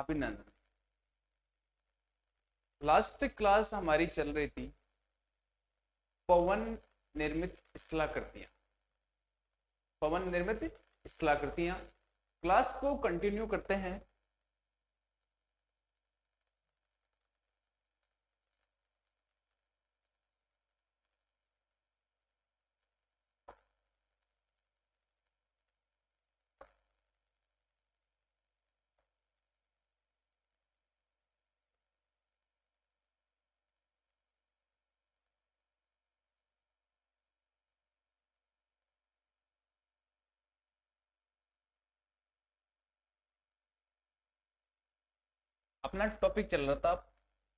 अभिनंदन। Last class हमारी चल रही थी पवन निर्मित स्थलाकृतियां। पवन निर्मित स्थलाकृतियां क्लास को कंटिन्यू करते हैं। अपना टॉपिक चल रहा था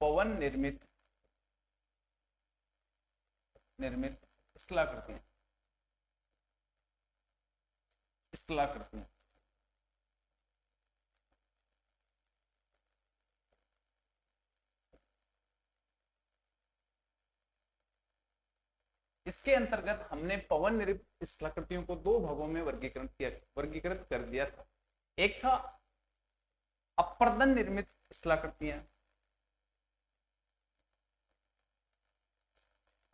पवन निर्मित निर्मित स्थलाकृतियां। स्थलाकृतियां इसके अंतर्गत हमने पवन निर्मित स्थलाकृतियों को दो भागों में वर्गीकृत कर दिया था। एक था अपर्दन निर्मित स्थलाकृतियां,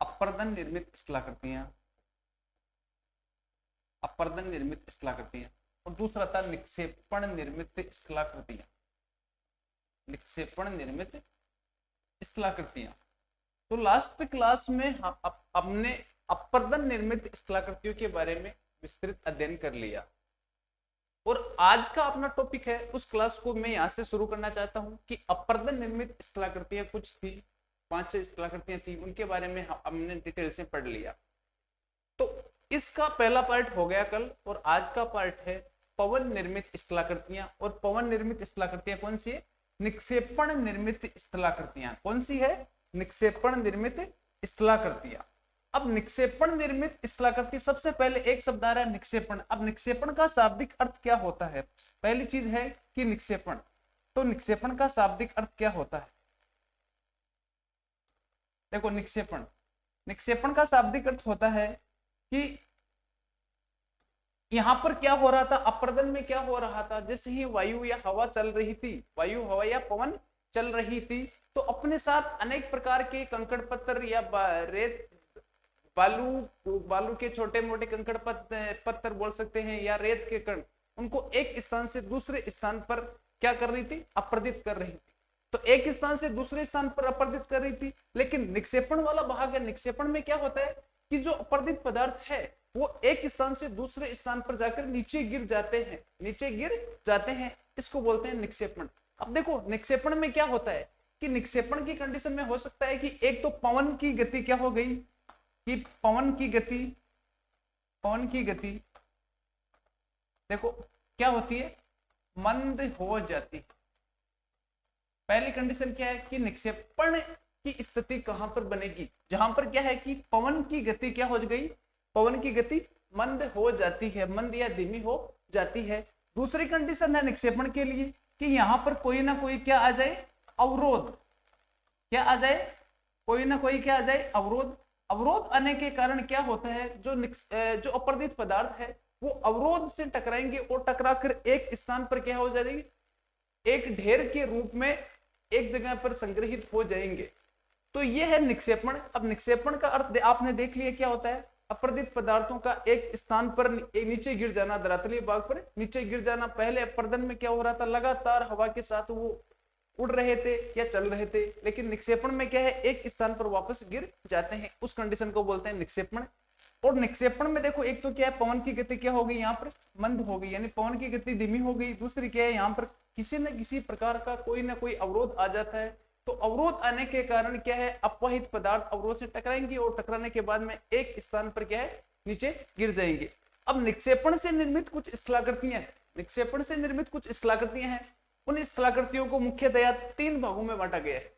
अपर्दन निर्मित स्थलाकृतियां, अपर्दन निर्मित स्थलाकृतियां, और दूसरा था निक्षेपण निर्मित स्थलाकृतियां। निक्षेपण निर्मित स्थलाकृतियां। तो लास्ट क्लास में हमने अपर्दन निर्मित स्थलाकृतियों के बारे में विस्तृत अध्ययन कर लिया, और आज का अपना टॉपिक है उस क्लास को मैं यहां से शुरू करना चाहता हूं कि अपर्दन निर्मित स्थलाकृतियां कुछ थी, 5-6 स्थलाकृतियां थी, उनके बारे में हमने डिटेल से पढ़ लिया। तो इसका पहला पार्ट हो गया कल, और आज का पार्ट है पवन निर्मित स्थलाकृतियां। और पवन निर्मित स्थलाकृतियां कौन सी है? निक्षेपण निर्मित स्थलाकृतियां। कौन सी है? निक्षेपण निर्मित स्थलाकृतियां। अब निक्षेपण निर्मित स्थलाकृति, सबसे पहले एक शब्द आ रहा है निक्षेपण। अब निक्षेपण का शाब्दिक अर्थ क्या होता है? पहली चीज है कि निक्षेपण, तो निक्षेपण का शाब्दिक अर्थ क्या होता है? देखो, निक्षेपण, निक्षेपण का शाब्दिक अर्थ होता है कि यहां पर क्या हो रहा था, अपर्दन में क्या हो रहा था, जैसे ही वायु या हवा चल रही थी, वायु हवा या पवन चल रही थी, तो अपने साथ अनेक प्रकार के कंकड़ पत्थर या रेत, बालू के छोटे मोटे कंकड़ पत्थर बोल सकते हैं, या रेत के कण, उनको एक स्थान से दूसरे स्थान पर क्या कर रही थी? अपर्दित कर रही थी। तो एक स्थान से दूसरे स्थान पर अपर्दित कर रही थी। लेकिन निक्षेपण वाला भाग है, निक्षेपण में क्या होता है कि जो अपर्दित पदार्थ है वो एक स्थान से दूसरे स्थान पर जाकर नीचे गिर जाते हैं, नीचे गिर जाते हैं, इसको बोलते हैं निक्षेपण। अब देखो, निक्षेपण में क्या होता है कि निक्षेपण की कंडीशन में हो सकता है कि एक तो पवन की गति क्या हो गई कि पवन की गति देखो क्या होती है? मंद हो जाती है। पहली कंडीशन क्या है कि निक्षेपण की स्थिति कहां पर बनेगी? जहां पर क्या है कि पवन की गति क्या हो गई? पवन की गति मंद हो जाती है, मंद या धीमी हो जाती है। दूसरी कंडीशन है निक्षेपण के लिए कि यहां पर कोई ना कोई क्या आ जाए? अवरोध। क्या आ जाए? कोई ना कोई क्या आ जाए? अवरोध। अवरोध आने के कारण क्या होता है, जो अपर्दित पदार्थ है वो अवरोध से टकराएंगे, और टकराकर एक स्थान पर क्या हो जाएगी? एक ढेर के रूप में एक जगह पर संग्रहित हो जाएंगे। तो ये है निक्षेपण। अब निक्षेपण का अर्थ आपने देख लिया क्या होता है? अपर्दित पदार्थों का एक स्थान पर नीचे गिर जाना, धरातलीय भाग पर नीचे गिर जाना। पहले अपर्दन में क्या हो रहा था? लगातार हवा के साथ वो उड़ रहे थे या चल रहे थे, लेकिन निक्षेपण में क्या है? एक स्थान पर वापस गिर जाते हैं। उस कंडीशन को बोलते हैं निक्षेपण। और निक्षेपण में देखो, एक तो क्या है, पवन की गति क्या हो गई? यहाँ पर मंद हो गई, यानी पवन की गति धीमी हो गई। दूसरी क्या है, यहाँ पर किसी न किसी प्रकार का कोई ना कोई अवरोध आ जाता है। तो अवरोध आने के कारण क्या है? अपवाहित पदार्थ अवरोध से टकराएंगे, और टकराने के बाद में एक स्थान पर क्या है? नीचे गिर जाएंगे। अब निक्षेपण से निर्मित कुछ स्थलाकृतियां हैं, निक्षेपण से निर्मित कुछ स्थलाकृतियां हैं। उन स्थलाकृतियों को मुख्यतया 3 भागों में बांटा गया है।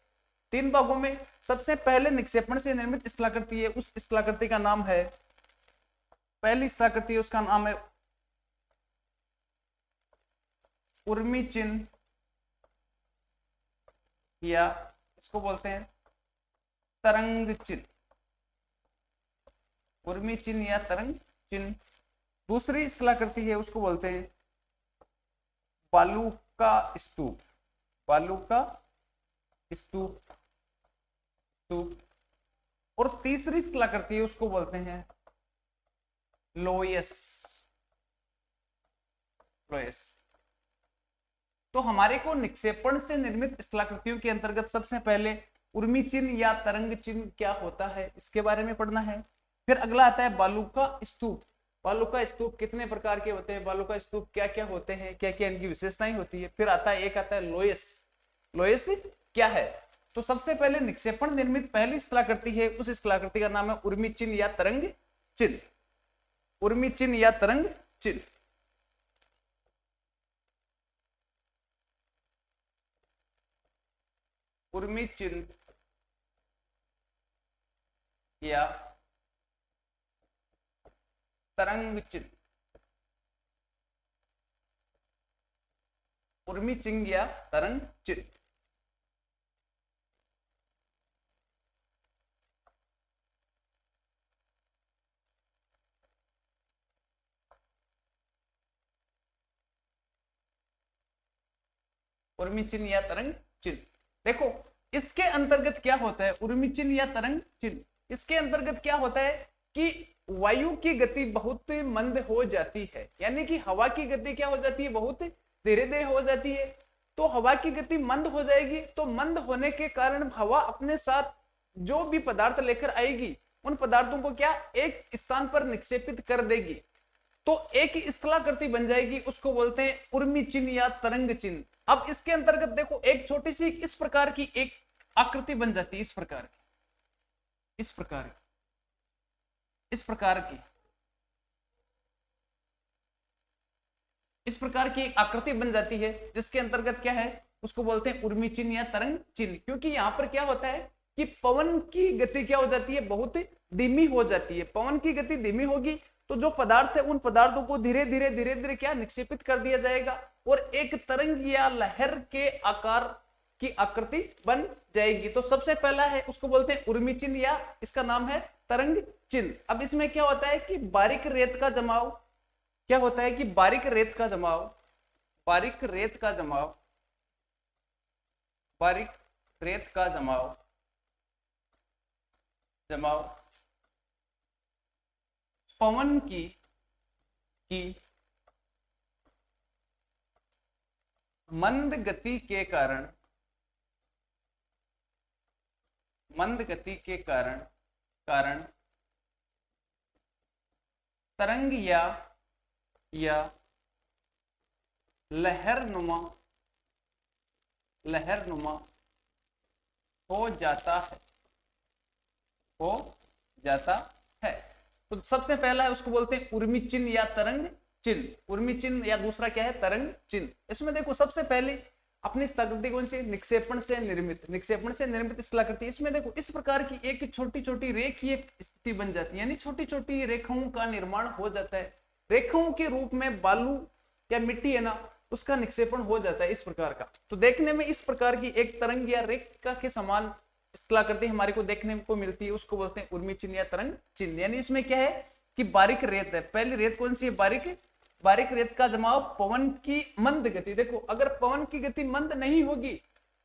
3 भागों में सबसे पहले निक्षेपण से निर्मित स्थलाकृति है, उस स्थलाकृति का नाम है, पहली स्थलाकृति उसका नाम है उर्मी चिन्ह, या इसको बोलते हैं तरंग चिन्ह। उर्मी चिन्ह या तरंग चिन्ह। दूसरी स्थलाकृति है, उसको बोलते हैं बालू का स्तूप। बालू का स्तूप स्तूप। और तीसरी कलाकृति है उसको बोलते हैं लोयस लोयस। तो हमारे को निक्षेपण से निर्मित स्थलाकृतियों के अंतर्गत सबसे पहले उर्मी चिन्ह या तरंग चिन्ह क्या होता है इसके बारे में पढ़ना है। फिर अगला आता है बालू का स्तूप। बालू का स्तूप कितने प्रकार के होते हैं, बालू का स्तूप क्या क्या होते हैं, क्या क्या इनकी विशेषताएं होती है। फिर आता है एक आता है लोयस। लोयस क्या है, तो सबसे पहले निक्षेपण निर्मित पहली स्थलाकृति है, उस स्थलाकृति का नाम है उर्मी चिन्ह या तरंग चिन्ह। उर्मी चिन्ह या तरंग चिन्ह। उर्मी चिन्ह या तरंग चिन्ह। उर्मी चिन्ह या तरंग चिन्ह। उर्मी चिन्ह या तरंग चिन्ह। देखो इसके अंतर्गत क्या होता है, उर्मी चिन्ह या तरंग चिन्ह, इसके अंतर्गत क्या होता है कि वायु की गति बहुत मंद हो जाती है, यानी कि हवा की गति क्या हो जाती है, बहुत धीरे धीरे हो जाती है। तो हवा की गति मंद हो जाएगी, तो मंद होने के कारण हवा अपने साथ जो भी पदार्थ लेकर आएगी उन पदार्थों को क्या एक स्थान पर निक्षेपित कर देगी, तो एक स्थलाकृति बन जाएगी, उसको बोलते हैं उर्मी चिन्ह या तरंग चिन्ह। अब इसके अंतर्गत देखो एक छोटी सी इस प्रकार की एक आकृति बन जाती है, इस प्रकार की, इस प्रकार की, इस प्रकार की, इस प्रकार की एक आकृति बन जाती है, जिसके अंतर्गत क्या है उसको बोलते हैं उर्मी चिन्ह या तरंग चिन्ह। क्योंकि यहां पर क्या होता है कि पवन की गति क्या हो जाती है, बहुत धीमी हो जाती है। पवन की गति धीमी होगी तो जो पदार्थ है उन पदार्थों को धीरे धीरे क्या निक्षेपित कर दिया जाएगा और एक तरंग या लहर के आकार की आकृति बन जाएगी। तो सबसे पहला है उसको बोलते हैं उर्मी चिन्ह या इसका नाम है तरंग चिन्ह। अब इसमें क्या होता है कि बारीक रेत का जमाव, क्या होता है कि बारीक रेत का जमाव, बारीक रेत का जमाव, बारीक रेत का जमाव जमाव पवन की मंद गति के कारण, मंद गति के कारण तरंग या लहरनुमा हो जाता है, हो जाता है। तो सबसे पहला है उसको बोलते हैं उर्मी चिन्ह या तरंग चिन्ह। उर्मी चिन्ह या दूसरा क्या है तरंग चिन्ह। इसमें देखो सबसे पहले अपनी स्थलाकृति कौन सी, निक्षेपण से निर्मित, निक्षेपण से निर्मित स्थलाकृति। इसमें देखो इस प्रकार की एक छोटी छोटी रेखीय स्थिति बन जाती है, यानी छोटी छोटी रेखाओं का निर्माण हो जाता है। रेखाओं के रूप में बालू या मिट्टी है ना, उसका निक्षेपण हो जाता है इस प्रकार का। तो देखने में इस प्रकार की एक तरंग या रेखा के समान स्थलाकृति हमारे को देखने को मिलती है, उसको बोलते हैं उर्मी चिन्ह या तरंग चिन्ह। यानी इसमें क्या है कि बारीक रेत है, पहली रेत कौन सी है, बारीक रेत का जमाव पवन की मंद गति। देखो अगर पवन की गति मंद नहीं होगी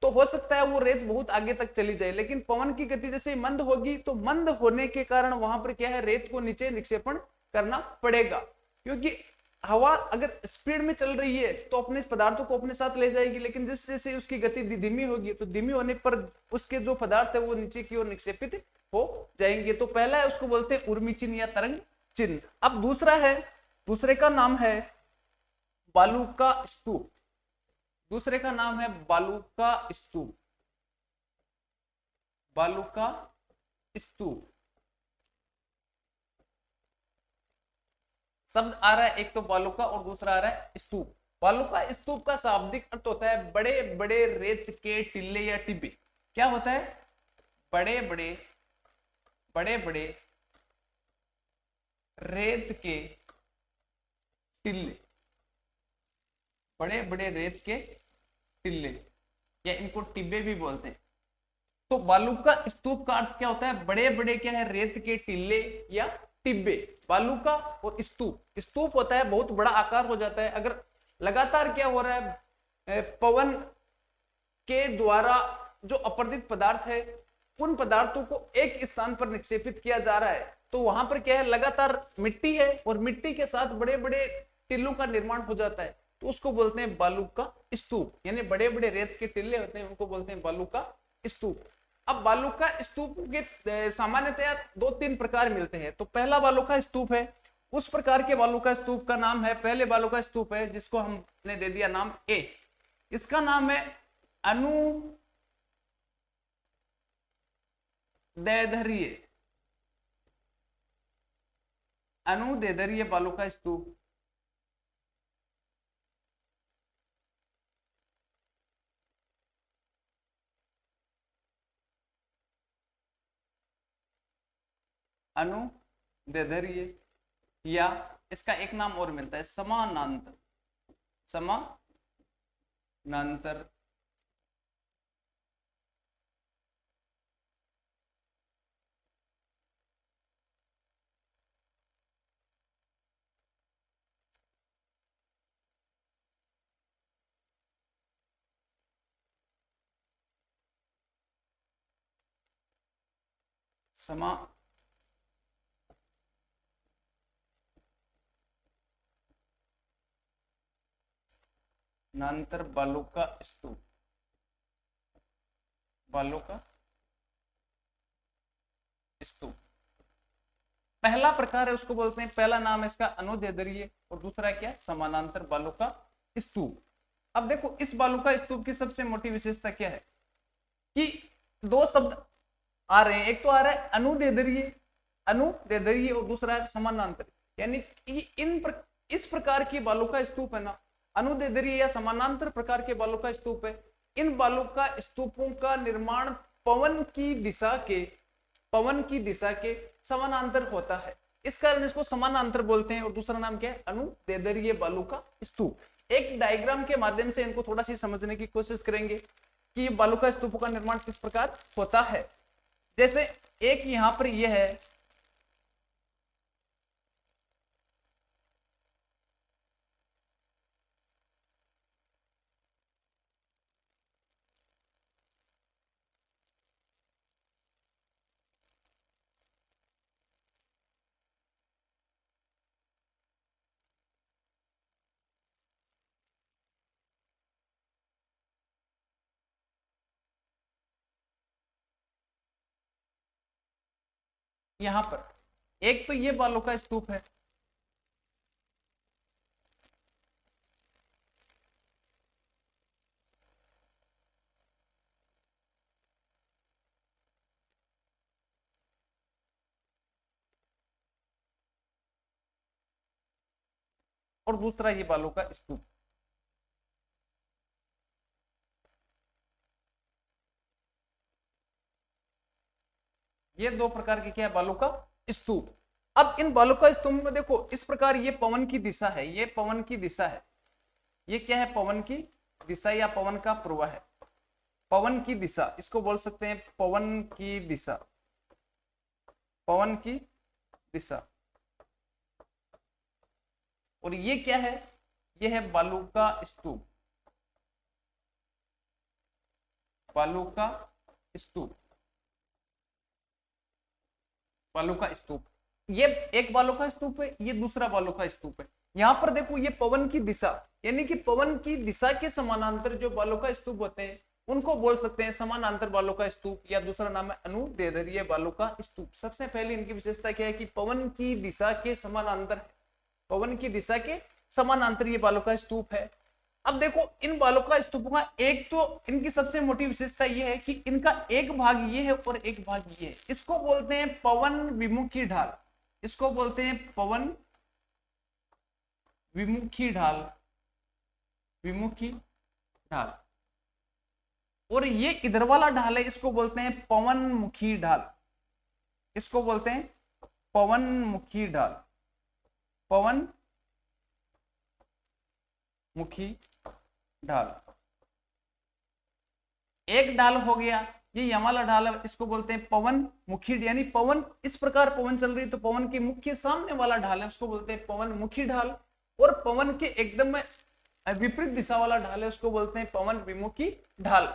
तो हो सकता है वो रेत बहुत आगे तक चली जाए, लेकिन पवन की गति जैसे मंद होगी तो मंद होने के कारण वहां पर क्या है रेत को नीचे निक्षेपण करना पड़ेगा। क्योंकि हवा अगर स्पीड में चल रही है तो अपने पदार्थों को अपने साथ ले जाएगी, लेकिन जैसे जैसे उसकी गति धीमी होगी तो धीमी होने पर उसके जो पदार्थ है वो नीचे की ओर निक्षेपित हो जाएंगे। तो पहला है उसको बोलते हैं उर्मी चिन्ह या तरंग चिन्ह। अब दूसरा है, दूसरे का नाम है बालू का स्तूप। दूसरे का नाम है बालू का स्तूप, बालू का स्तूप। शब्द आ रहा है एक तो बालू का और दूसरा आ रहा है स्तूप। बालू का स्तूप का शाब्दिक अर्थ होता है बड़े बड़े रेत के टिल्ले या टिब्बे। क्या होता है, बड़े बड़े रेत के टिल्ले, बड़े बड़े रेत के टिल्ले या इनको टिब्बे भी बोलते हैं। तो बालू का स्तूप का अर्थ क्या होता है, बड़े बड़े क्या है रेत के टिल्ले या टिब्बे। बालू का और स्तूप, स्तूप होता है बहुत बड़ा आकार हो जाता है अगर लगातार क्या हो रहा है, पवन के द्वारा जो अपरदित पदार्थ है उन पदार्थों को एक स्थान पर निक्षेपित किया जा रहा है, तो वहां पर क्या है, लगातार मिट्टी है और मिट्टी के साथ बड़े बड़े टिल्लों का निर्माण हो जाता है, तो उसको बोलते हैं बालू का स्तूप। यानी बड़े बड़े रेत के टिल्ले होते हैं, उनको बोलते हैं बालू का स्तूप। अब बालू का स्तूप के सामान्यतया 2-3 प्रकार मिलते हैं। तो पहला बालू का स्तूप है, उस प्रकार के बालू का स्तूप का नाम है, पहले बालू का स्तूप है जिसको हमने दे दिया नाम ए। इसका नाम है अनुदैर्ध्य, अनुदैर्ध्य बालू का स्तूप। अनुदैर्ध्य, या इसका एक नाम और मिलता है समानांतर, समानांतर समानांतर बालू का स्तूप, बालू का स्तूप पहला प्रकार है, उसको बोलते हैं, पहला नाम है इसका अनुदैर्ध्य और दूसरा क्या, समानांतर बालू का स्तूप। अब देखो इस बालू का स्तूप की सबसे मोटी विशेषता क्या है कि दो शब्द आ रहे हैं, एक तो आ रहा है अनुदैर्ध्य, अनुदैर्ध्य और दूसरा है समानांतर। यानी कि इस प्रकार की बालू का स्तूप है ना, अनुदैर्ध्य या समानांतर प्रकार के बालू का स्तूप है। इन बालू का स्तूपों का निर्माण पवन की दिशा के समानांतर होता है, इस कारण इसको समानांतर बोलते हैं। और दूसरा नाम क्या है, अनुदैर्ध्य बालू का स्तूप। एक डायग्राम के माध्यम से इनको थोड़ा सी समझने की कोशिश करेंगे कि बालू का स्तूपों का निर्माण किस प्रकार होता है। जैसे एक यहां पर यह है, यहां पर एक तो ये बालू का स्तूप है, और दूसरा ये बालू का स्तूप। ये दो प्रकार के क्या है, बालू का स्तूप। अब इन बालू का स्तूप में देखो इस प्रकार ये पवन की दिशा है, ये पवन की दिशा है, ये क्या है, पवन की दिशा या पवन का प्रवाह है। पवन की दिशा इसको बोल सकते हैं पवन की दिशा, पवन की दिशा। और ये क्या है, ये है बालू का स्तूप, बालू का स्तूप, बालू का स्तूप। ये एक बालू का स्तूप है, ये दूसरा बालू का स्तूप है। यहां पर देखो ये पवन की दिशा, यानी कि पवन की दिशा के समानांतर जो बालू का स्तूप होते हैं उनको बोल सकते हैं समानांतर बालू का स्तूप, या दूसरा नाम है अनुदैर्ध्य बालू का स्तूप। सबसे पहले इनकी विशेषता क्या है कि पवन की दिशा के समानांतर, पवन की दिशा के समानांतर ये बालू का स्तूप है। अब देखो इन बालू का स्तूपों का एक तो इनकी सबसे मोटी विशेषता ये है कि इनका एक भाग ये है और एक भाग ये है, इसको बोलते हैं पवन विमुखी ढाल, इसको बोलते हैं पवन विमुखी ढाल, विमुखी ढाल। और ये इधर वाला ढाल है, इसको बोलते हैं पवन मुखी ढाल, इसको बोलते हैं पवन मुखी ढाल, पवन मुखी ढाल। एक ढाल हो गया, ये वाला ढाल है, इसको बोलते हैं पवन मुखी, यानी पवन इस प्रकार पवन चल रही है तो पवन के मुख्य सामने वाला ढाल है उसको बोलते हैं पवन मुखी ढाल। और पवन के एकदम विपरीत दिशा वाला ढाल है उसको बोलते हैं पवन विमुखी ढाल।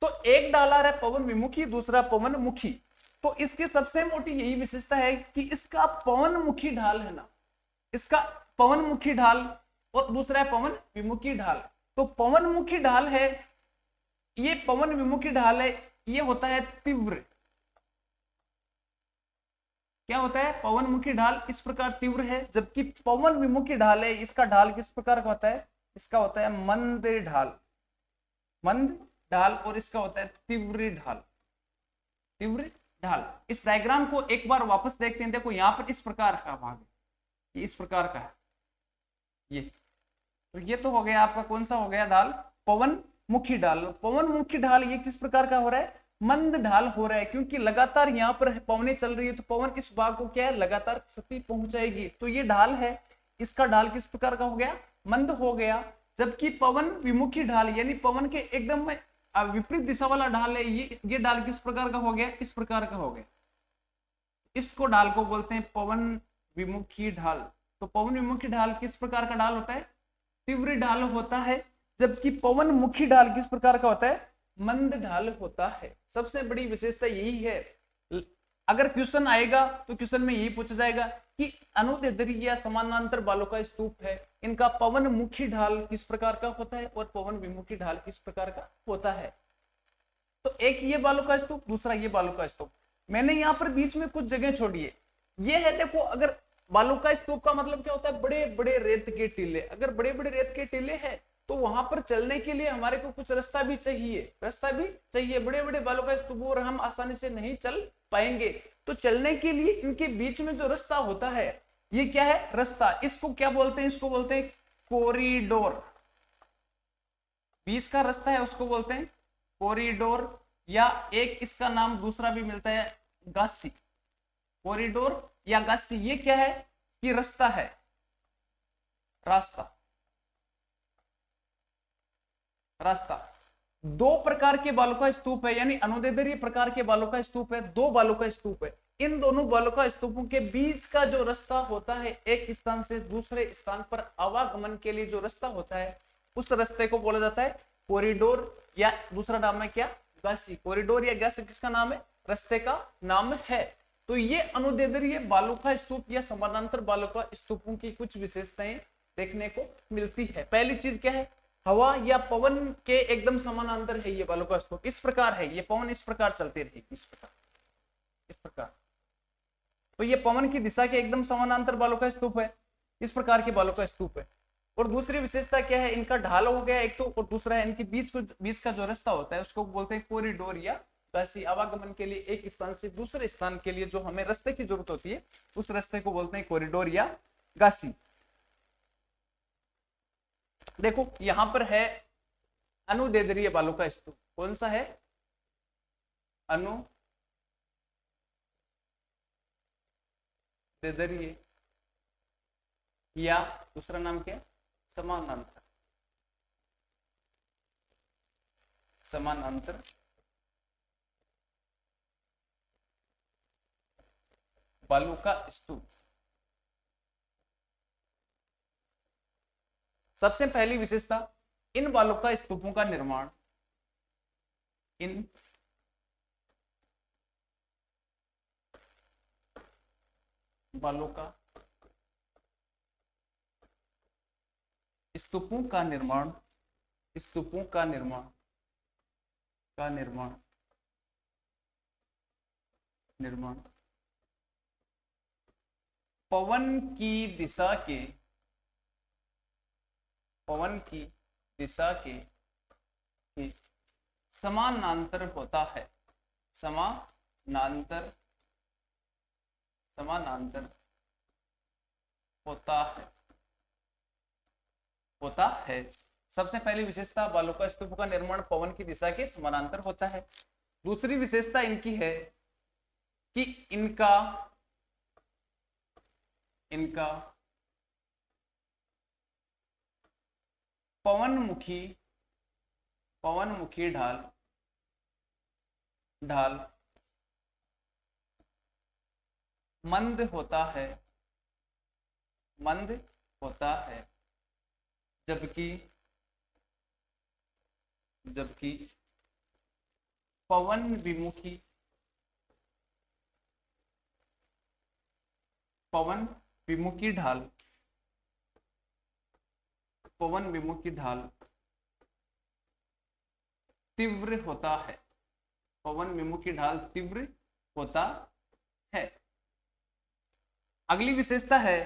तो एक ढाल आ रहा है पवन विमुखी, दूसरा पवन मुखी। तो इसकी सबसे मोटी यही विशेषता है कि इसका पवन मुखी ढाल है ना, इसका पवन मुखी ढाल, और दूसरा है पवन विमुखी ढाल। तो पवन मुखी ढाल है, ये पवन विमुखी ढाल है, ये होता है तीव्र। क्या होता है? पवन मुखी ढाल इस प्रकार तीव्र है, जबकि पवन विमुखी ढाल है, इसका ढाल किस प्रकार का होता है? इसका होता है मंद ढाल, मंद ढाल, और इसका होता है तीव्र ढाल, तीव्र ढाल। इस डायग्राम को एक बार वापस देखते हैं। देखो यहां पर इस प्रकार का भाग है, ये इस प्रकार का है, ये तो ये तो हो गया आपका कौन सा हो गया ढाल? पवन मुखी ढाल। पवन मुखी ढाल ये किस प्रकार का हो रहा है? मंद ढाल हो रहा है, क्योंकि लगातार यहाँ पर पवनें चल रही है, तो पवन इस भाग को क्या है? लगातार क्षति पहुंचाएगी। तो ये ढाल है, इसका ढाल किस प्रकार का हो गया? मंद हो गया। जबकि पवन विमुखी ढाल यानी पवन के एकदम में विपरीत दिशा वाला ढाल है, ये ढाल किस प्रकार का हो गया? इस प्रकार का हो गया। इसको ढाल को बोलते हैं पवन विमुखी ढाल। तो पवन विमुखी ढाल किस प्रकार का ढाल होता है? तीव्र ढाल होता है। जबकि पवन मुखी ढाल किस प्रकार का होता है? मंद ढाल होता है। सबसे बड़ी विशेषता यही है। अगर क्वेश्चन आएगा तो क्वेश्चन में यही पूछा जाएगा कि अनुदैर्ध्य या समानांतर बालों का स्तूप है, इनका पवन मुखी ढाल किस प्रकार का होता है और पवन विमुखी ढाल किस प्रकार का होता है। तो एक ये बालों का स्तूप, दूसरा ये बालों का स्तूप। मैंने यहाँ पर बीच में कुछ जगह छोड़ी है। ये है, देखो, अगर बालू का स्तूप का मतलब क्या होता है? बड़े बड़े रेत के टीले। अगर बड़े बड़े रेत के टीले हैं तो वहां पर चलने के लिए हमारे को कुछ रास्ता भी चाहिए, रास्ता भी चाहिए। बड़े बड़े बालू का स्तूप और हम आसानी से नहीं चल पाएंगे, तो चलने के लिए इनके बीच में जो रास्ता होता है, ये क्या है? रास्ता। इसको क्या बोलते हैं? इसको बोलते हैं कॉरिडोर। बीच का रास्ता है उसको बोलते हैं कॉरिडोर, या एक इसका नाम दूसरा भी मिलता है गासी। कॉरिडोर या गासी ये क्या है? कि रास्ता है, रास्ता, रास्ता। दो प्रकार के बालों का स्तूप है, यानी अनुदैर्ध्य प्रकार के बालों का स्तूप है, दो बालों का स्तूप है। इन दोनों बालों का स्तूपों के बीच का जो रास्ता होता है, एक स्थान से दूसरे स्थान पर आवागमन के लिए जो रास्ता होता है, उस रास्ते को बोला जाता है कॉरिडोर, या दूसरा नाम है क्या? गासी। कॉरिडोर या गासी किसका नाम है? रास्ते का नाम है। तो ये अनुदैर्ध्य बालों का स्तूप या समानांतर बालों का स्तूपों की कुछ विशेषताएं देखने को मिलती है। पहली चीज क्या है? हवा या पवन के एकदम समानांतर है ये बालों का स्तूप। इस प्रकार है, ये पवन इस प्रकार चलती रहेगी, इस प्रकार, इस प्रकार। तो ये पवन की दिशा के एकदम समानांतर बालों का स्तूप है, इस प्रकार के बालों का स्तूप है। और दूसरी विशेषता क्या है? इनका ढाल हो गया एक तो, और दूसरा है इनके बीच का जो रास्ता होता है उसको बोलते हैं कॉरिडोर या गासी। आवागमन के लिए एक स्थान से दूसरे स्थान के लिए जो हमें रास्ते की जरूरत होती है, उस रास्ते को बोलते हैं कॉरिडोर या गासी। देखो यहां पर है अनुदैर्ध्य बालों का स्तूप। कौन सा है? अनुदैर्ध्य, या दूसरा नाम क्या? समानांतर, समानांतर बालू का स्तूप। सबसे पहली विशेषता, इन बालू का स्तूपों का निर्माण, इन बालू का स्तूपों का निर्माण, स्तूपों का निर्माण, का निर्माण, निर्माण पवन की दिशा के, पवन की दिशा के समानांतर होता है, समानांतर, समानांतर होता है, होता है। सबसे पहली विशेषता, बालू का स्तूप का निर्माण पवन की दिशा के समानांतर होता है। दूसरी विशेषता इनकी है कि इनका पवनमुखी ढाल मंद होता है, मंद होता है, जबकि पवन विमुखी, पवन विमुखी ढाल, पवन विमुखी ढाल तीव्र होता है, पवन विमुखी ढाल तीव्र होता है। अगली विशेषता है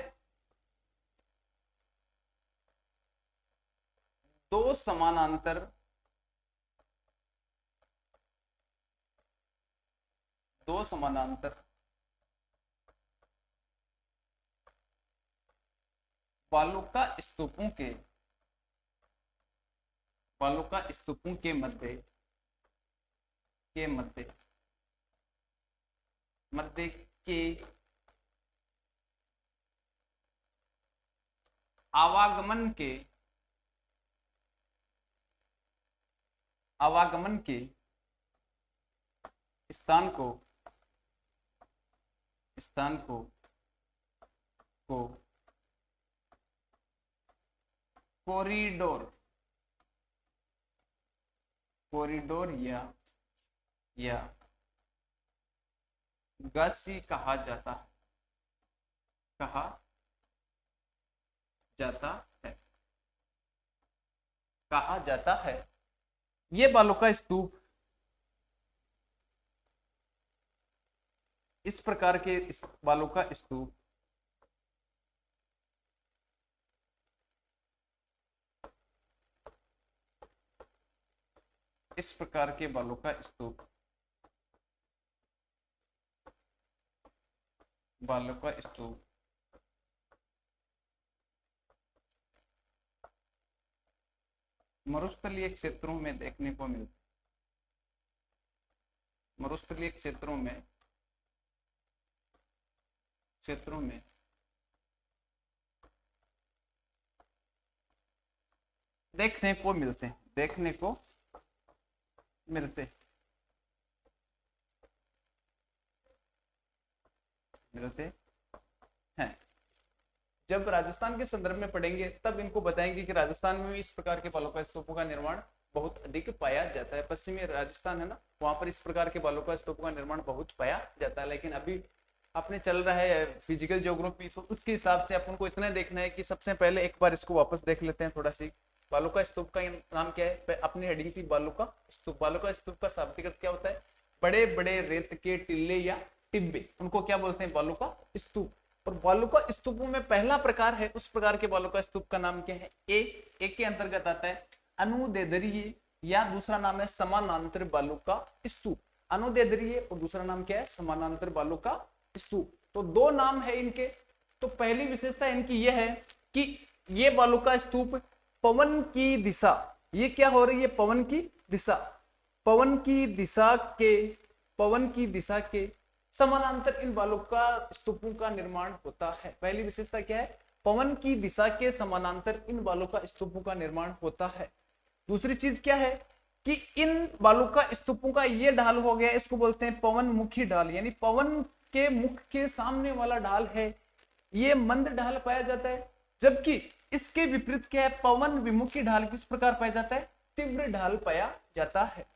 दो समानांतर, दो समानांतर वालुका स्तूपों के, वालुका स्तूपों के मध्य, के मध्य, मध्य के आवागमन के, आवागमन के स्थान को, स्थान को कॉरिडोर, कॉरिडोर या गसी कहा जाता है, कहा जाता है, कहा जाता है। ये वालुका स्तूप इस प्रकार के वालुका स्तूप इस प्रकार के वालुका स्तूप, वालुका स्तूप मरुस्थलीय क्षेत्रों में देखने को मिलते, मरुस्थलीय क्षेत्रों में देखने को मिलते हैं, देखने को मिलते हैं। जब राजस्थान के संदर्भ में पढ़ेंगे तब इनको बताएंगे कि राजस्थान में भी इस प्रकार के वालुका स्तूपों का निर्माण बहुत अधिक पाया जाता है। पश्चिमी राजस्थान है ना, वहां पर इस प्रकार के वालुका स्तूपों का निर्माण बहुत पाया जाता है। लेकिन अभी अपने चल रहा है फिजिकल ज्योग्राफी, तो उसके हिसाब से अपन को इतना देखना है कि सबसे पहले एक बार इसको वापस देख लेते हैं थोड़ा सी। वालुका स्तूप का नाम क्या है? अपनी हेडिंग थी वालुका स्तूप। वालुका स्तूप का शाब्दिक अर्थ क्या होता है? बड़े बड़े रेत के टिल्ले या टिब्बे, उनको क्या बोलते हैं? वालुका स्तूप। और वालुका स्तूपों में पहला प्रकार है, उस प्रकार के वालुका स्तूप का नाम क्या है? ए के अंतर्गत आता है अनुदैर्ध्य, या दूसरा नाम है समानांतर वालुका स्तूप। अनुदैर्ध्य और दूसरा नाम क्या है? समानांतर वालुका स्तूप। तो दो नाम है इनके। तो पहली विशेषता इनकी यह है कि ये वालुका स्तूप पवन की दिशा, ये क्या हो रही है? पवन की दिशा, पवन की दिशा के समानांतर इन वालुका स्तूपों का निर्माण होता है। पहली विशेषता क्या है? पवन की दिशा के समानांतर इन वालुका स्तूपों का निर्माण होता है। दूसरी चीज क्या है कि इन वालुका स्तूपों का ये ढाल हो गया, इसको बोलते हैं पवन मुखी ढाल, यानी पवन के मुख के सामने वाला ढाल है, ये मंद ढाल पाया जाता है। जबकि इसके विपरीत क्या है? पवन विमुखी ढाल किस प्रकार पाया जाता है? तीव्र ढाल पाया जाता है।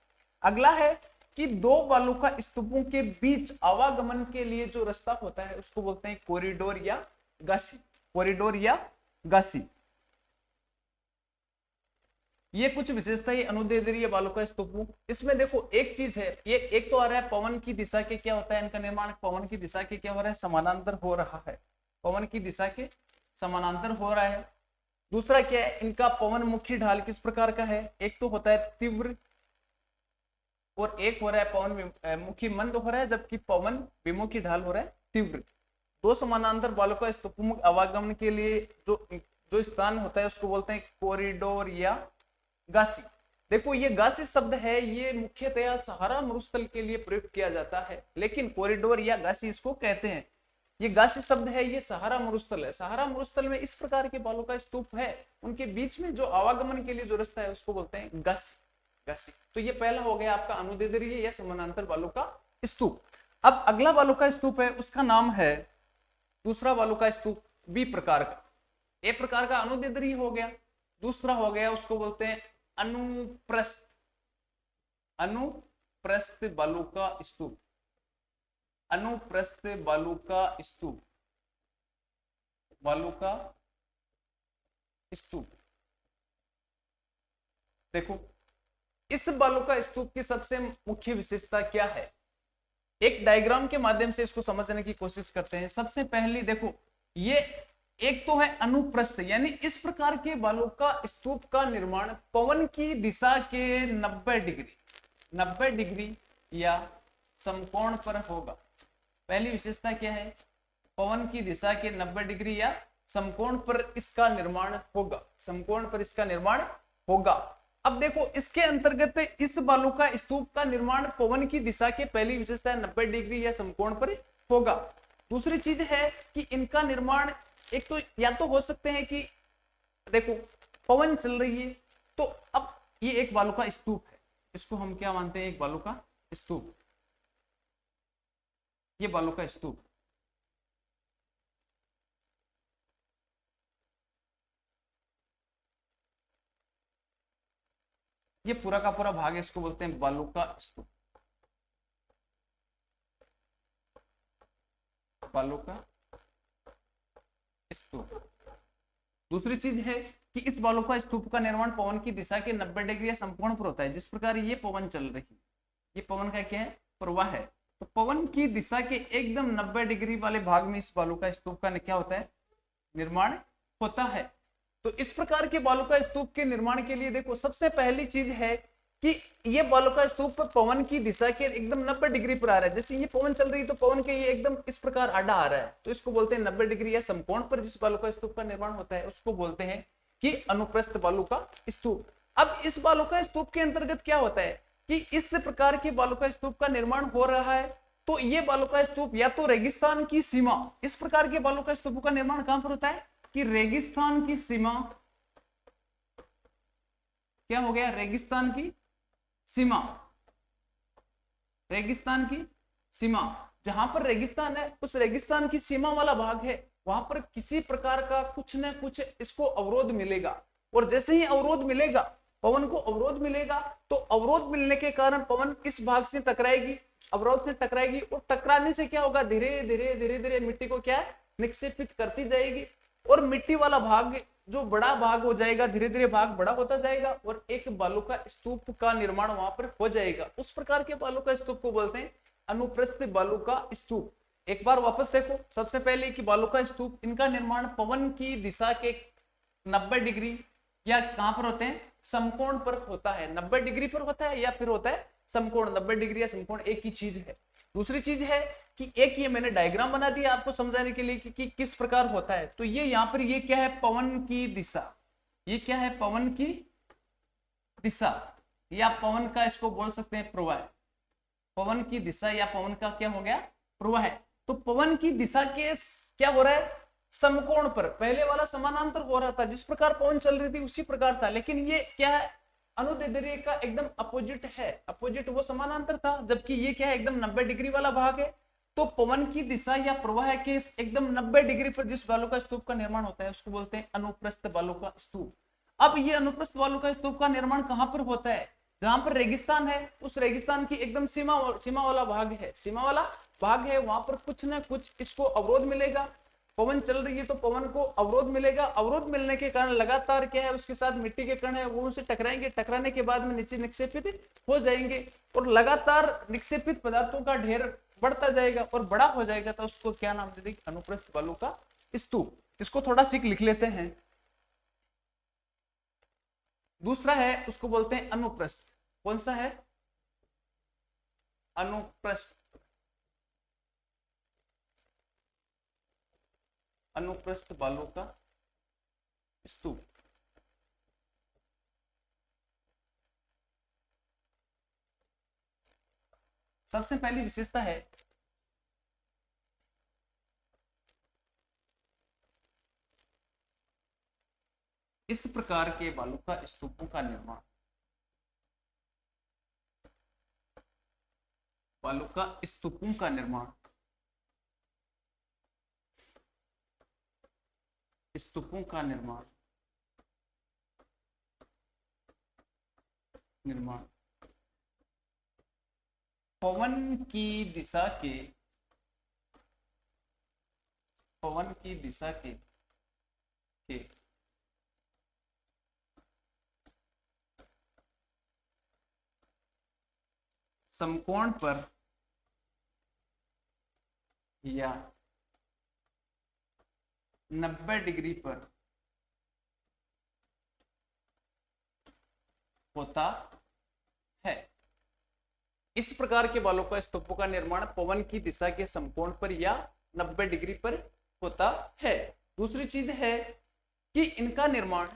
अगला है कि दो वालुका स्तूपों के बीच आवागमन के लिए जो रास्ता होता है उसको बोलते हैं कॉरिडोर या गासी। कॉरिडोर या गासी, ये कुछ विशेषता है अनुदैर्ध्य वालुका स्तूपों। इसमें देखो एक चीज है, ये एक तो आ रहा है पवन की दिशा के क्या होता है इनका निर्माण? पवन की दिशा के क्या हो रहा है? समानांतर हो रहा है, पवन की दिशा के समानांतर हो रहा है। दूसरा क्या है? इनका पवन मुखी ढाल किस प्रकार का है? एक तो होता है तीव्र और एक हो रहा है पवन मुखी मंद हो रहा है, जबकि पवन विमुखी ढाल हो रहा है तीव्र। दो समानांतर वालुका स्तूपों आवागमन के लिए जो स्थान होता है उसको बोलते हैं कॉरिडोर या गासी। देखो ये गासी शब्द है, ये मुख्यतया सहारा मरुस्थल के लिए प्रयोग किया जाता है, लेकिन कॉरिडोर या गासी इसको कहते हैं। ये गासी शब्द है, ये सहारा मरुस्थल है। सहारा मरुस्थल में इस प्रकार के वालुका स्तूप है, उनके बीच में जो आवागमन के लिए जो रास्ता है उसको बोलते हैं गासी। गासी। तो ये पहला हो गया आपका अनुदैर्ध्य या समानांतर वालुका स्तूप। अब अगला वालुका स्तूप है, उसका नाम है, दूसरा वालुका स्तूप बी प्रकार का। ए प्रकार का अनुदैर्ध्य हो गया, दूसरा हो गया उसको बोलते हैं अनुप्रस्थ। अनुप्रस्थ अनुप्रस्थ बालू का स्तूप, अनुप्रस्थ बालू का स्तूप, बालू का स्तूप। देखो इस बालू का स्तूप की सबसे मुख्य विशेषता क्या है, एक डायग्राम के माध्यम से इसको समझने की कोशिश करते हैं। सबसे पहली देखो, ये एक तो है अनुप्रस्थ, यानी इस प्रकार के बालू का स्तूप का निर्माण पवन की दिशा के 90 डिग्री या समकोण पर होगा। पहली विशेषता क्या है, पवन की दिशा के 90 डिग्री या समकोण पर इसका निर्माण होगा, समकोण पर इसका निर्माण होगा। अब देखो इसके अंतर्गत इस बालू का स्तूप का निर्माण पवन की दिशा के, पहली विशेषता 90 डिग्री या समकोण पर होगा। दूसरी चीज है कि इनका निर्माण एक तो या तो हो सकते हैं कि देखो पवन चल रही है, तो अब ये एक बालू का स्तूप है, इसको हम क्या मानते हैं, एक बालू का स्तूप, ये बालू का स्तूप। ये पूरा का पूरा भाग है, इसको बोलते हैं बालू का स्तूप, बालू का स्तूप। दूसरी चीज है कि इस बालू का स्तूप का निर्माण पवन की दिशा के 90 डिग्री या समकोण पर होता है। जिस प्रकार ये पवन चल रही है, ये पवन का क्या है, प्रवाह है, तो पवन की दिशा के एकदम 90 डिग्री वाले भाग में इस बालू का स्तूप का क्या होता है, निर्माण होता है। तो इस प्रकार के बालू का स्तूप के निर्माण के लिए देखो सबसे पहली चीज है कि ये बालू का स्तूप पवन की दिशा के एकदम 90 डिग्री पर आ रहा है। जैसे ये पवन चल रही है तो पवन के ये एकदम इस प्रकार आड़ा आ रहा है, तो इसको बोलते हैं 90 डिग्री या समकोण पर जिस बालू का स्तूप का निर्माण होता है उसको बोलते हैं कि अनुप्रस्थ बालू का स्तूप। अब इस बालू का स्तूप के अंतर्गत क्या होता है कि इस प्रकार के बालू का स्तूप का निर्माण हो रहा है, तो ये बालू का स्तूप या तो रेगिस्तान की सीमा, इस प्रकार के बालू का स्तूप का निर्माण कहां पर होता है कि रेगिस्तान की सीमा, क्या हो गया, रेगिस्तान की सीमा, रेगिस्तान की सीमा, जहां पर रेगिस्तान है उस रेगिस्तान की सीमा वाला भाग है, वहां पर किसी प्रकार का कुछ न कुछ इसको अवरोध मिलेगा। और जैसे ही अवरोध मिलेगा, पवन को अवरोध मिलेगा, तो अवरोध मिलने के कारण पवन इस भाग से टकराएगी, अवरोध से टकराएगी, और टकराने से क्या होगा, धीरे धीरे धीरे धीरे मिट्टी को क्या है, निक्षेपित करती जाएगी, और मिट्टी वाला भाग जो बड़ा भाग हो जाएगा, धीरे धीरे भाग बड़ा होता जाएगा, और एक बालू का स्तूप का निर्माण वहां पर हो जाएगा। उस प्रकार के बालू का स्तूप को बोलते हैं अनुप्रस्थ बालू का स्तूप। एक बार वापस देखो, सबसे पहले कि बालू का स्तूप, इनका निर्माण पवन की दिशा के 90 डिग्री या कहां पर होते हैं, समकोण पर होता है। 90 डिग्री पर होता है या फिर होता है समकोण, 90 डिग्री या समकोण एक ही चीज है। दूसरी चीज है कि एक ये मैंने डायग्राम बना दिया आपको समझाने के लिए कि किस प्रकार होता है। तो ये यहाँ पर ये क्या है, पवन की दिशा, ये क्या है, पवन की दिशा, या पवन का इसको बोल सकते हैं प्रवाह, पवन की दिशा या पवन का क्या हो गया, प्रवाह। तो पवन की दिशा के क्या हो रहा है, समकोण पर, पहले वाला समानांतर हो रहा था, जिस प्रकार पवन चल रही थी उसी प्रकार था, लेकिन ये क्या है, अनुदैर्ध्य का एकदम अपोजिट है, अपोजिट, वो समानांतर था, जबकि ये क्या है, एकदम 90 डिग्री वाला भाग है। तो पवन की दिशा या प्रवाह के एकदम 90 डिग्री पर जिस बालू का स्तूप का निर्माण होता है उसको बोलते हैं अनुप्रस्थ बालू का स्तूप। अब ये अनुप्रस्थ बालू का स्तूप का निर्माण कहां पर होता है, जहां पर रेगिस्तान है, उस रेगिस्तान की एकदम सीमा वाला भाग है, सीमा वाला भाग है, वहां पर कुछ ना कुछ इसको अवरोध मिलेगा। पवन चल रही है तो पवन को अवरोध मिलेगा, अवरोध मिलने के कारण लगातार क्या है, उसके साथ मिट्टी के कण है वो उनसे टकराएंगे, टकराने के बाद में नीचे निक्षेपित हो जाएंगे, और लगातार निक्षेपित पदार्थों का ढेर बढ़ता जाएगा और बड़ा हो जाएगा, तो उसको क्या नाम देते हैं, अनुप्रस्थ बालू का स्तूप। इसको थोड़ा सीख लिख लेते हैं। दूसरा है उसको बोलते हैं अनुप्रस्थ, कौन सा है, अनुप्रस्थ, अनुप्रस्थ बालू का स्तूप। सबसे पहली विशेषता है इस प्रकार के बालू का स्तूपों का निर्माण, बालू का स्तूपों का निर्माण, स्तूपों का निर्माण पवन की दिशा के पवन की दिशा के समकोण पर या 90 डिग्री पर होता है। इस प्रकार के बालों का स्तूपों का निर्माण पवन की दिशा के समकोण पर या 90 डिग्री पर होता है। दूसरी चीज है कि इनका निर्माण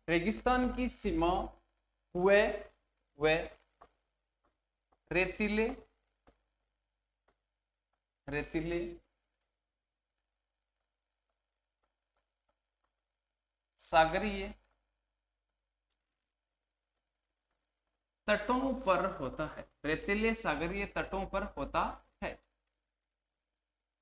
रेगिस्तान की सीमा हुए रेतीले सागरीय तटों पर होता है। रेतीले सागरीय तटों पर होता है।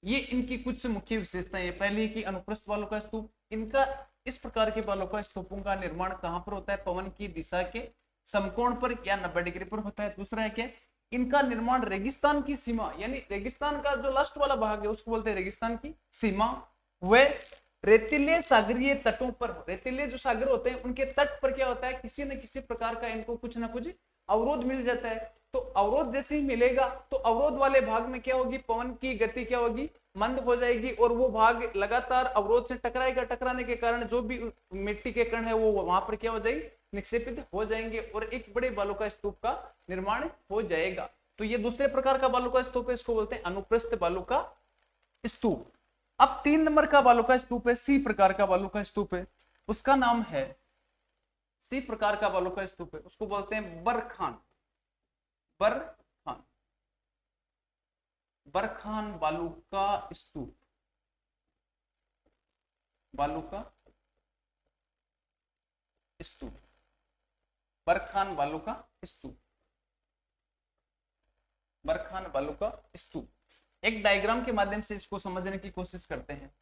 ये इनकी कुछ मुख्य विशेषताएं है। पहली कि अनुप्रस्थ बालों का स्तूप, इनका इस प्रकार के बालों का स्तूपों का निर्माण कहां पर होता है? पवन की दिशा के समकोण पर या 90 डिग्री पर होता है। दूसरा है क्या? इनका निर्माण रेगिस्तान की सीमा, यानी रेगिस्तान का जो लास्ट वाला भाग है उसको बोलते हैं रेगिस्तान की सीमा, व रेतीले सागरीय तटों पर। रेतीले जो सागर होते हैं उनके तट पर क्या होता है? किसी न किसी प्रकार का इनको कुछ ना कुछ अवरोध मिल जाता है। तो अवरोध जैसे ही मिलेगा तो अवरोध वाले भाग में क्या होगी? पवन की गति क्या होगी? मंद हो जाएगी और वो भाग लगातार अवरोध से टकराएगा। टकराने के कारण जो भी मिट्टी के कण है वो वहां पर क्या हो जाएगी? निक्षेपित हो जाएंगे और एक बड़े बालू का स्तूप का निर्माण हो जाएगा। तो ये दूसरे प्रकार का बालू का स्तूप है, इसको बोलते हैं अनुप्रस्थ बालू का स्तूप। अब 3 नंबर का बालू का स्तूप है, सी प्रकार का बालू का स्तूप है, उसका नाम है सी प्रकार का बालू का स्तूप है, उसको बोलते हैं बरखान। बरखान बालू का स्तूप, बालू का स्तूप, बरखान बालू का स्तूप, बरखान बालू का स्तूप। एक डायग्राम के माध्यम से इसको समझने की कोशिश करते हैं।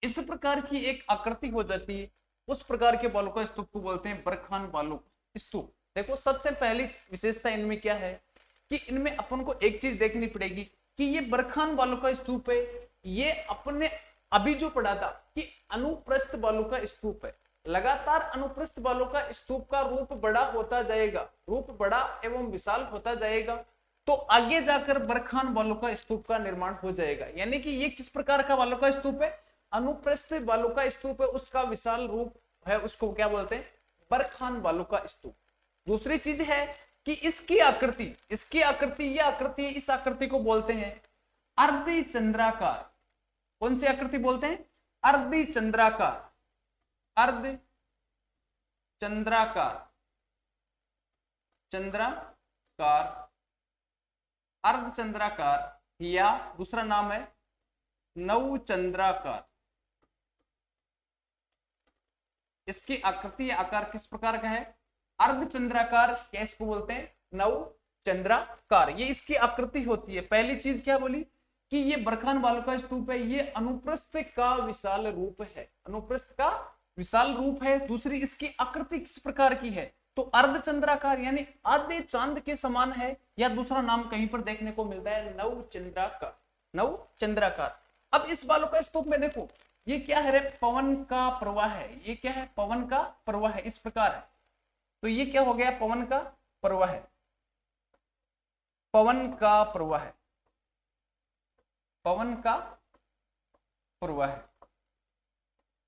इस प्रकार की एक आकृति हो जाती है, उस प्रकार के बालू का स्तूप को बोलते हैं बरखान बालू स्तूप। देखो सबसे पहली विशेषता इनमें क्या है कि इनमें अपन को एक चीज देखनी पड़ेगी कि ये बरखान बालू का स्तूप है, ये अपने अभी जो पढ़ा था कि अनुप्रस्थ बालू का स्तूप है। लगातार अनुप्रस्थ बालू का स्तूप का रूप बड़ा होता जाएगा, रूप बड़ा एवं विशाल होता जाएगा, तो आगे जाकर बरखान बालू का स्तूप का निर्माण हो जाएगा। यानी कि ये किस प्रकार का बालू का स्तूप है? अनुप्रस्थ बालू का स्तूप है, उसका विशाल रूप है, उसको क्या बोलते हैं? बरखान बालू का स्तूप। दूसरी चीज है कि इसकी आकृति, ये आकृति, इस आकृति को बोलते हैं अर्धि चंद्राकार। कौन सी आकृति बोलते हैं? अर्धि चंद्राकार, अर्ध चंद्राकार, चंद्राकार, अर्ध चंद्राकार, या दूसरा नाम है नव चंद्राकार। इसकी आकृति या आकार किस प्रकार का है? अर्धचंद्राकार, क्या इसको बोलते हैं? नव चंद्राकार। ये इसकी आकृति होती है। पहली चीज क्या बोली कि ये बरखान बालू का स्तूप है, ये अनुप्रस्थ का विशाल रूप है, अनुप्रस्थ का विशाल रूप है। दूसरी, इसकी आकृति किस प्रकार की है, तो अर्धचंद्राकार यानी आधे चांद के समान है, या दूसरा नाम कहीं पर देखने को मिलता है नवचंद्राकार, नवचंद्राकार। अब इस बालू का स्तूप में देखो, ये क्या है रे, पवन का प्रवाह है, ये क्या है, पवन का प्रवाह है, इस प्रकार है। तो ये क्या हो गया, पवन का प्रवाह है, पवन का प्रवाह है, पवन का प्रवाह है।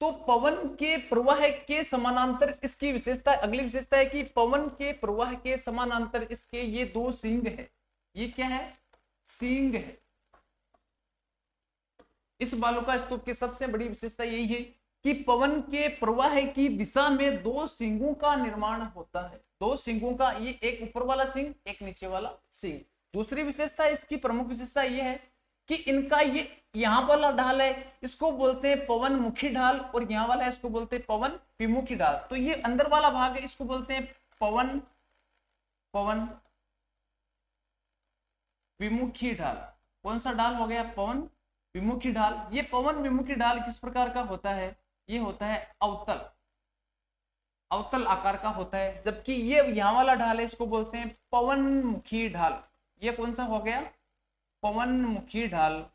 तो पवन के प्रवाह के समानांतर इसकी विशेषता, अगली विशेषता है कि पवन के प्रवाह के समानांतर इसके ये दो सिंग है, ये क्या है, सिंग है। इस बालू का स्तूप की सबसे बड़ी विशेषता यही है कि पवन के प्रवाह की दिशा में दो सिंगों का निर्माण होता है, दो सिंगों का, ये एक ऊपर वाला सिंग, एक नीचे वाला सिंग। दूसरी विशेषता, इसकी प्रमुख विशेषता यह है कि इनका ये यहाँ वाला ढाल है, इसको बोलते हैं पवन मुखी ढाल, और यहाँ वाला है इसको बोलते हैं पवन विमुखी ढाल। तो ये अंदर वाला भाग है, इसको बोलते हैं पवन पवन विमुखी ढाल। कौन सा ढाल हो गया, पवन विमुखी ढाल। ये पवन विमुखी ढाल किस प्रकार का होता है, ये होता है अवतल, अवतल आकार का होता है। जबकि ये यहाँ वाला ढाल है, इसको बोलते हैं पवन मुखी ढाल। ये कौन सा हो गया, पवन मुखी ढाल,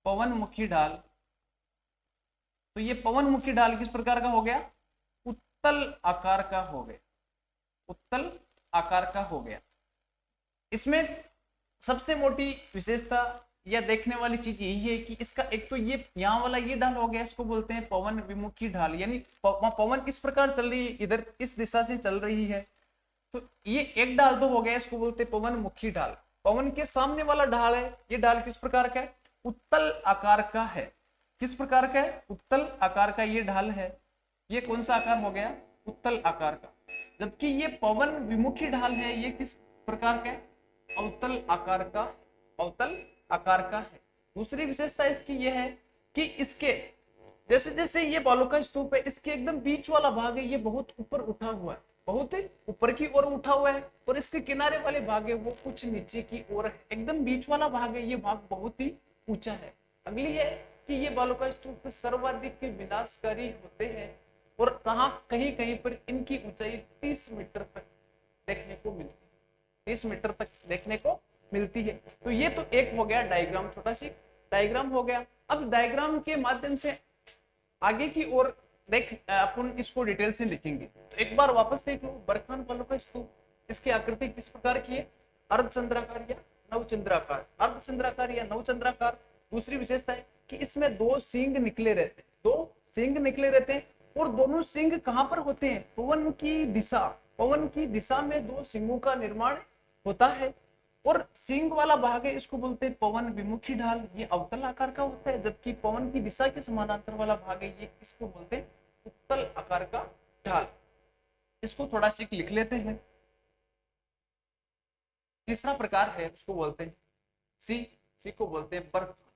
पवन मुखी ढाल। तो ये पवन मुखी ढाल किस प्रकार का हो गया, उत्तल आकार का हो गया, उत्तल आकार का हो गया। इसमें सबसे मोटी विशेषता या देखने वाली चीज यही है कि इसका एक तो ये यहाँ वाला ये ढाल हो गया, इसको बोलते हैं पवन विमुखी ढाल, यानी पवन इस प्रकार चल रही है, इधर इस दिशा से चल रही है, तो ये एक ढाल तो हो गया, इसको बोलते हैं पवन मुखी ढाल। पवन के सामने वाला ढाल है, ये ढाल किस प्रकार का है, उत्तल आकार का है। किस प्रकार का है, उत्तल आकार का ये ढाल है। ये कौन सा आकार हो गया, उत्तल आकार का। जबकि ये पवन विमुखी ढाल है, ये किस प्रकार का है, अवतल आकार का, अवतल आकार का है। दूसरी विशेषता इसकी यह है कि इसके जैसे जैसे ये बालू का स्तूप है, इसके एकदम बीच वाला भाग है, ये बहुत ऊपर उठा हुआ है, बहुत ऊपर की ओर उठा हुआ है, और इसके किनारे वाले भाग है वो कुछ नीचे की ओर है। एकदम बीच वाला भाग है, ये भाग बहुत ही ऊंचा है। अगली है कि ये बालू का स्तूप सर्वाधिक विनाशकारी होते हैं, और कहां, कहीं कहीं पर इनकी ऊंचाई 30 मीटर तक देखने को मिलती है, 30 मीटर तक देखने को मिलती है। तो ये तो एक हो गया डायग्राम, छोटा सी डायग्राम हो गया। अब डायग्राम के माध्यम से आगे की ओर देख अपन इसको डिटेल से लिखेंगे। तो एक बार वापस देख लो, बरखान बालू का स्तूप, इसकी आकृति किस प्रकार की है, अर्धचंद्राकार या नवचंद्राकार, अर्धचंद्राकार या नवचंद्राकार। दूसरी विशेषता है कि इसमें दो सींग निकले रहते हैं, दो सींग निकले रहते हैं, और दोनों सींग कहां पर होते हैं, पवन की दिशा, पवन की दिशा में दो सींगों का निर्माण होता है। और सिंग वाला भाग है, इसको बोलते हैं पवन विमुखी ढाल, ये अवतल आकार का होता है। जबकि पवन की दिशा के समानांतर वाला भाग है, ये इसको बोलते हैं उत्तल आकार का ढाल। इसको थोड़ा सी लिख लेते हैं। तीसरा प्रकार है, उसको बोलते हैं सी को बोलते हैं बरखान,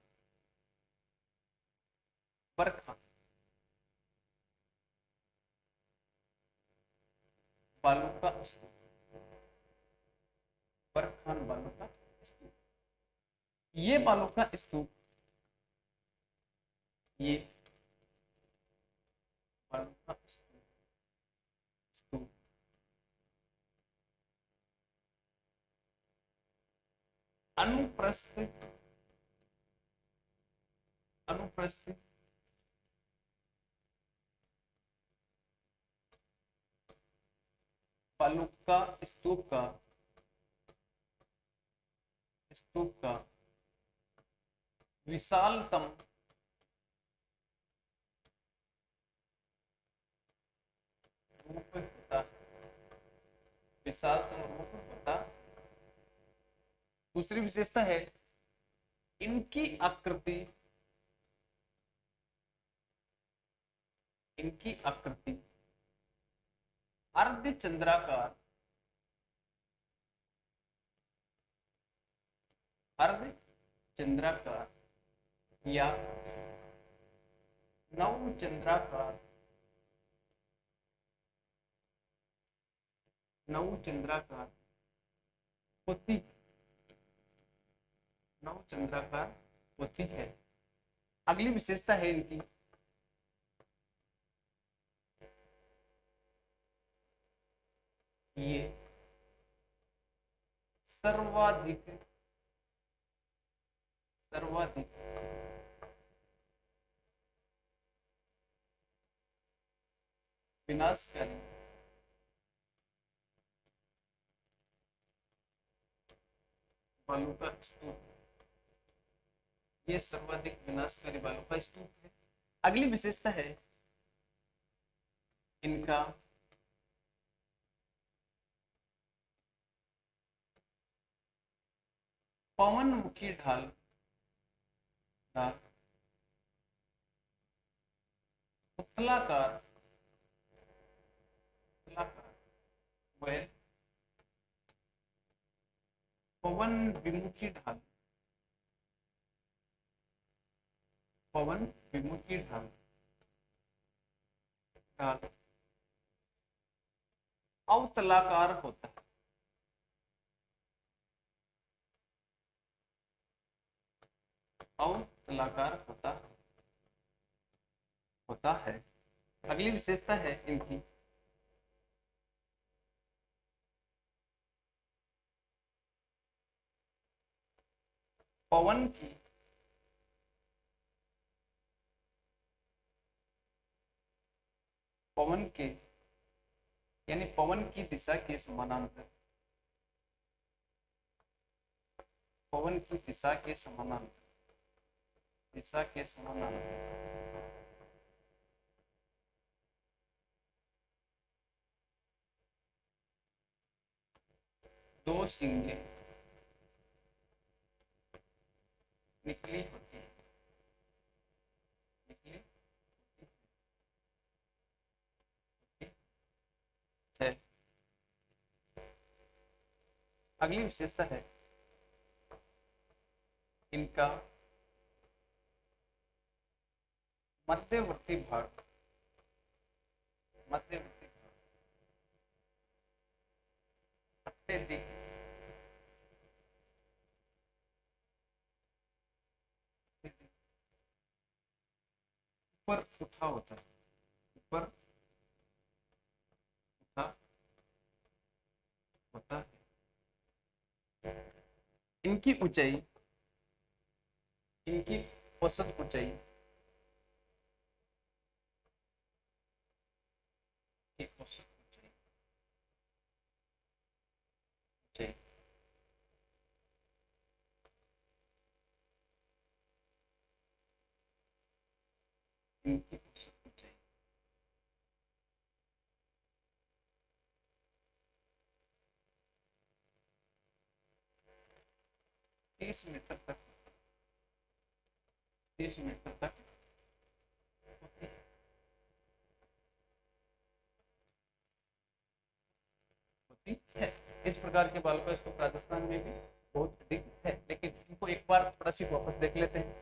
बरखान बालू का स्तूप, बरखान बालू का स्तूप। ये बालू का स्तूप, ये बालू का स्तूप अनुप्रस्थ, अनुप्रस्थ बालू का स्तूप का विशालतम रूप होता, विशालतम रूप होता। दूसरी विशेषता है इनकी आकृति, इनकी आकृति अर्धचंद्राकार, अर्धचंद्राकार या नवचंद्राकार, नवचंद्राकार होती। नवचंद्राकार होती है। अगली विशेषता है इनकी ये सर्वाधिक सर्वाधिक विनाशकारी बालू का स्तूप, ये सर्वाधिक विनाशकारी बालू का स्तूप है। अगली विशेषता है इनका पवनमुखी ढाल ढाल उत्तलाकार वह पवन विमुखी ढाल, पवन विमुखी ढाल ढाल अवतलाकार होता है, अवतलाकार होता है। अगली विशेषता है इनकी पवन की पवन के यानी पवन की दिशा के समानांतर, पवन की दिशा के समानांतर, दिशा के समानांतर दो सिंगे निकली होती है, निकली है। अगली विशेषता है इनका मध्यवर्ती भाग, मध्यवर्ती भाग अत्यधिक ऊपर उठा होता है, ऊपर उठा होता है। इनकी ऊंचाई, इनकी औसत ऊंचाई औसत ऊंचाई इनकी औसत ऊंचाई 30 मीटर तक, 30 मीटर तक होती है। इस प्रकार के बालू का स्तूप राजस्थान में भी बहुत अधिक है, लेकिन इनको एक बार थोड़ा सी वापस देख लेते हैं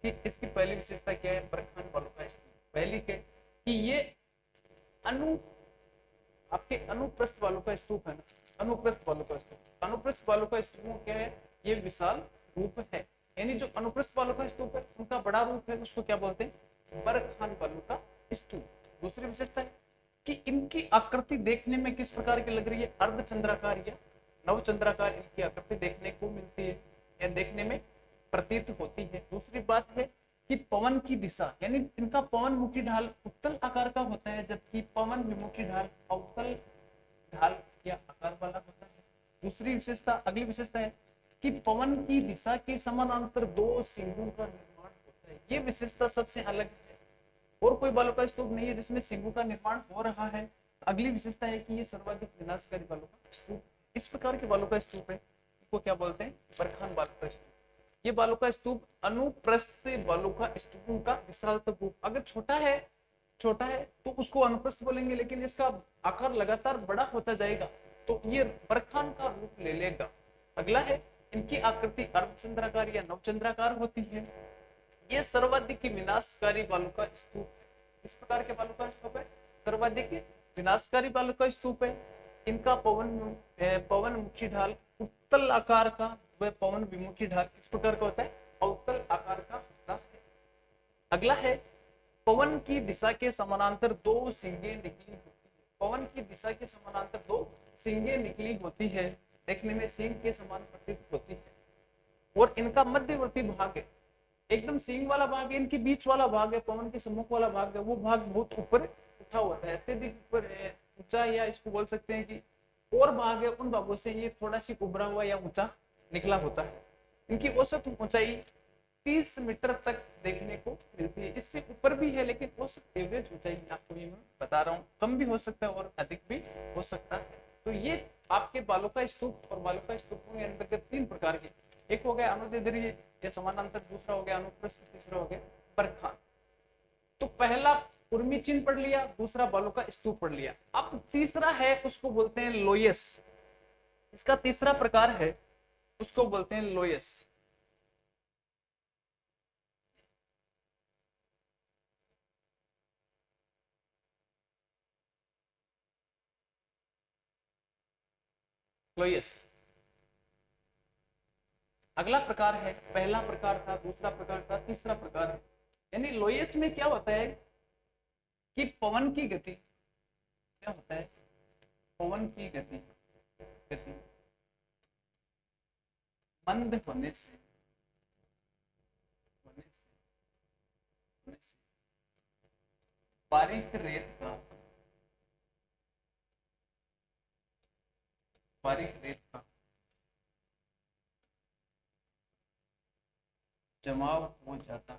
कि इसकी पहली विशेषता क्या है। बरखान बालू का स्तूप पहली के कि ये आपके अनुप्रस्थ बालू का स्तूप है ना, अनुप्रस्थ बालू का स्तूप, अनुप्रस्थ बालू का स्तूप क्या है, ये विशाल रूप है। यानी जो अनुप्रस्थ बालू का स्तूप है उनका बड़ा रूप है, उसको क्या बोलते हैं, बरखान बालू का स्तूप। दूसरी विशेषता है कि इनकी आकृति देखने में किस प्रकार की लग रही है, अर्धचंद्राकार या नवचंद्राकार इनकी आकृति देखने को मिलती है या देखने में प्रतीत होती है। दूसरी बात है कि पवन की दिशा, यानी इनका पवन मुखी ढाल उत्तल आकार का होता है, जबकि पवन विमुखी ढाल अवतल ढाल या आकार वाला होता है। दूसरी विशेषता, अगली विशेषता है कि पवन की दिशा के समानांतर दो सिंगों का निर्माण होता है। ये विशेषता सबसे अलग है, और कोई बालू का स्तूप नहीं है जिसमें सिंगों का निर्माण हो रहा है। अगली विशेषता है कि ये सर्वाधिक विनाशकारी बालू का स्तूप, इस प्रकार के बालू का स्तूप है, इसको क्या बोलते हैं, बरखान बालू का स्तूप। ये बालू का स्तूप अनुप्रस्थ बालू का स्तूपों का विशालतम रूप, अगर छोटा है तो उसको अनुप्रस्थ बोलेंगे, लेकिन इसका आकार लगातार बड़ा होता जाएगा तो ये बरखान का रूप ले लेगा। अगला है इनकी आकृति अर्धचंद्राकार या नवचंद्राकार होती है। ये सर्वाधिक विनाशकारी बालू का स्तूप है। इस प्रकार के बालू का स्तूप है, सर्वाधिक विनाशकारी बालू का स्तूप है। इनका पवन मुखी ढाल उत्तल आकार का वह पवन विमुखी ढाल किस प्रकार का होता है, अवतल आकार का होता है। अगला है पवन की दिशा के समानांतर दो सींगे निकली होती है। पवन की दिशा के समानांतर दो सींगे निकली होती है, देखने में सींग के समान प्रतीत होती है और इनका मध्यवर्ती भाग है, एकदम सींग वाला भाग है, इनके बीच वाला भाग है, पवन के सम्मुख वाला भाग है, वो भाग बहुत ऊपर उठा होता है, अत्यधिक ऊपर है, ऊंचा, या इसको बोल सकते हैं कि और भाग है उन भागों से ये थोड़ा सी उभरा हुआ या ऊंचा निकला होता है। इनकी औसत ऊंचाई 30 मीटर तक देखने को मिलती है, इससे ऊपर भी है लेकिन औसत एवरेज ऊंचाई आपको ये मैं बता रहा हूँ, कम भी हो सकता है और अधिक भी हो सकता है। तो ये आपके बालों का स्तूप, और बालों का स्तूपों के अंतर्गत 3 प्रकार के, एक हो गया अनुदैर्ध्य या समानांतर, दूसरा हो गया अनुप्रस्थ, तीसरा हो गया बरखान। तो पहला उर्मी चिन्ह पढ़ लिया, दूसरा बालों का स्तूप पढ़ लिया। अब तीसरा है उसको बोलते हैं लोयस, इसका तीसरा प्रकार है उसको बोलते हैं लोयस। लोयस अगला प्रकार है, पहला प्रकार था, दूसरा प्रकार था, तीसरा प्रकार है। यानी लोयस में क्या होता है कि पवन की गति, क्या होता है, पवन की गति मंद होने से बारीक रेत का जमाव हो जाता।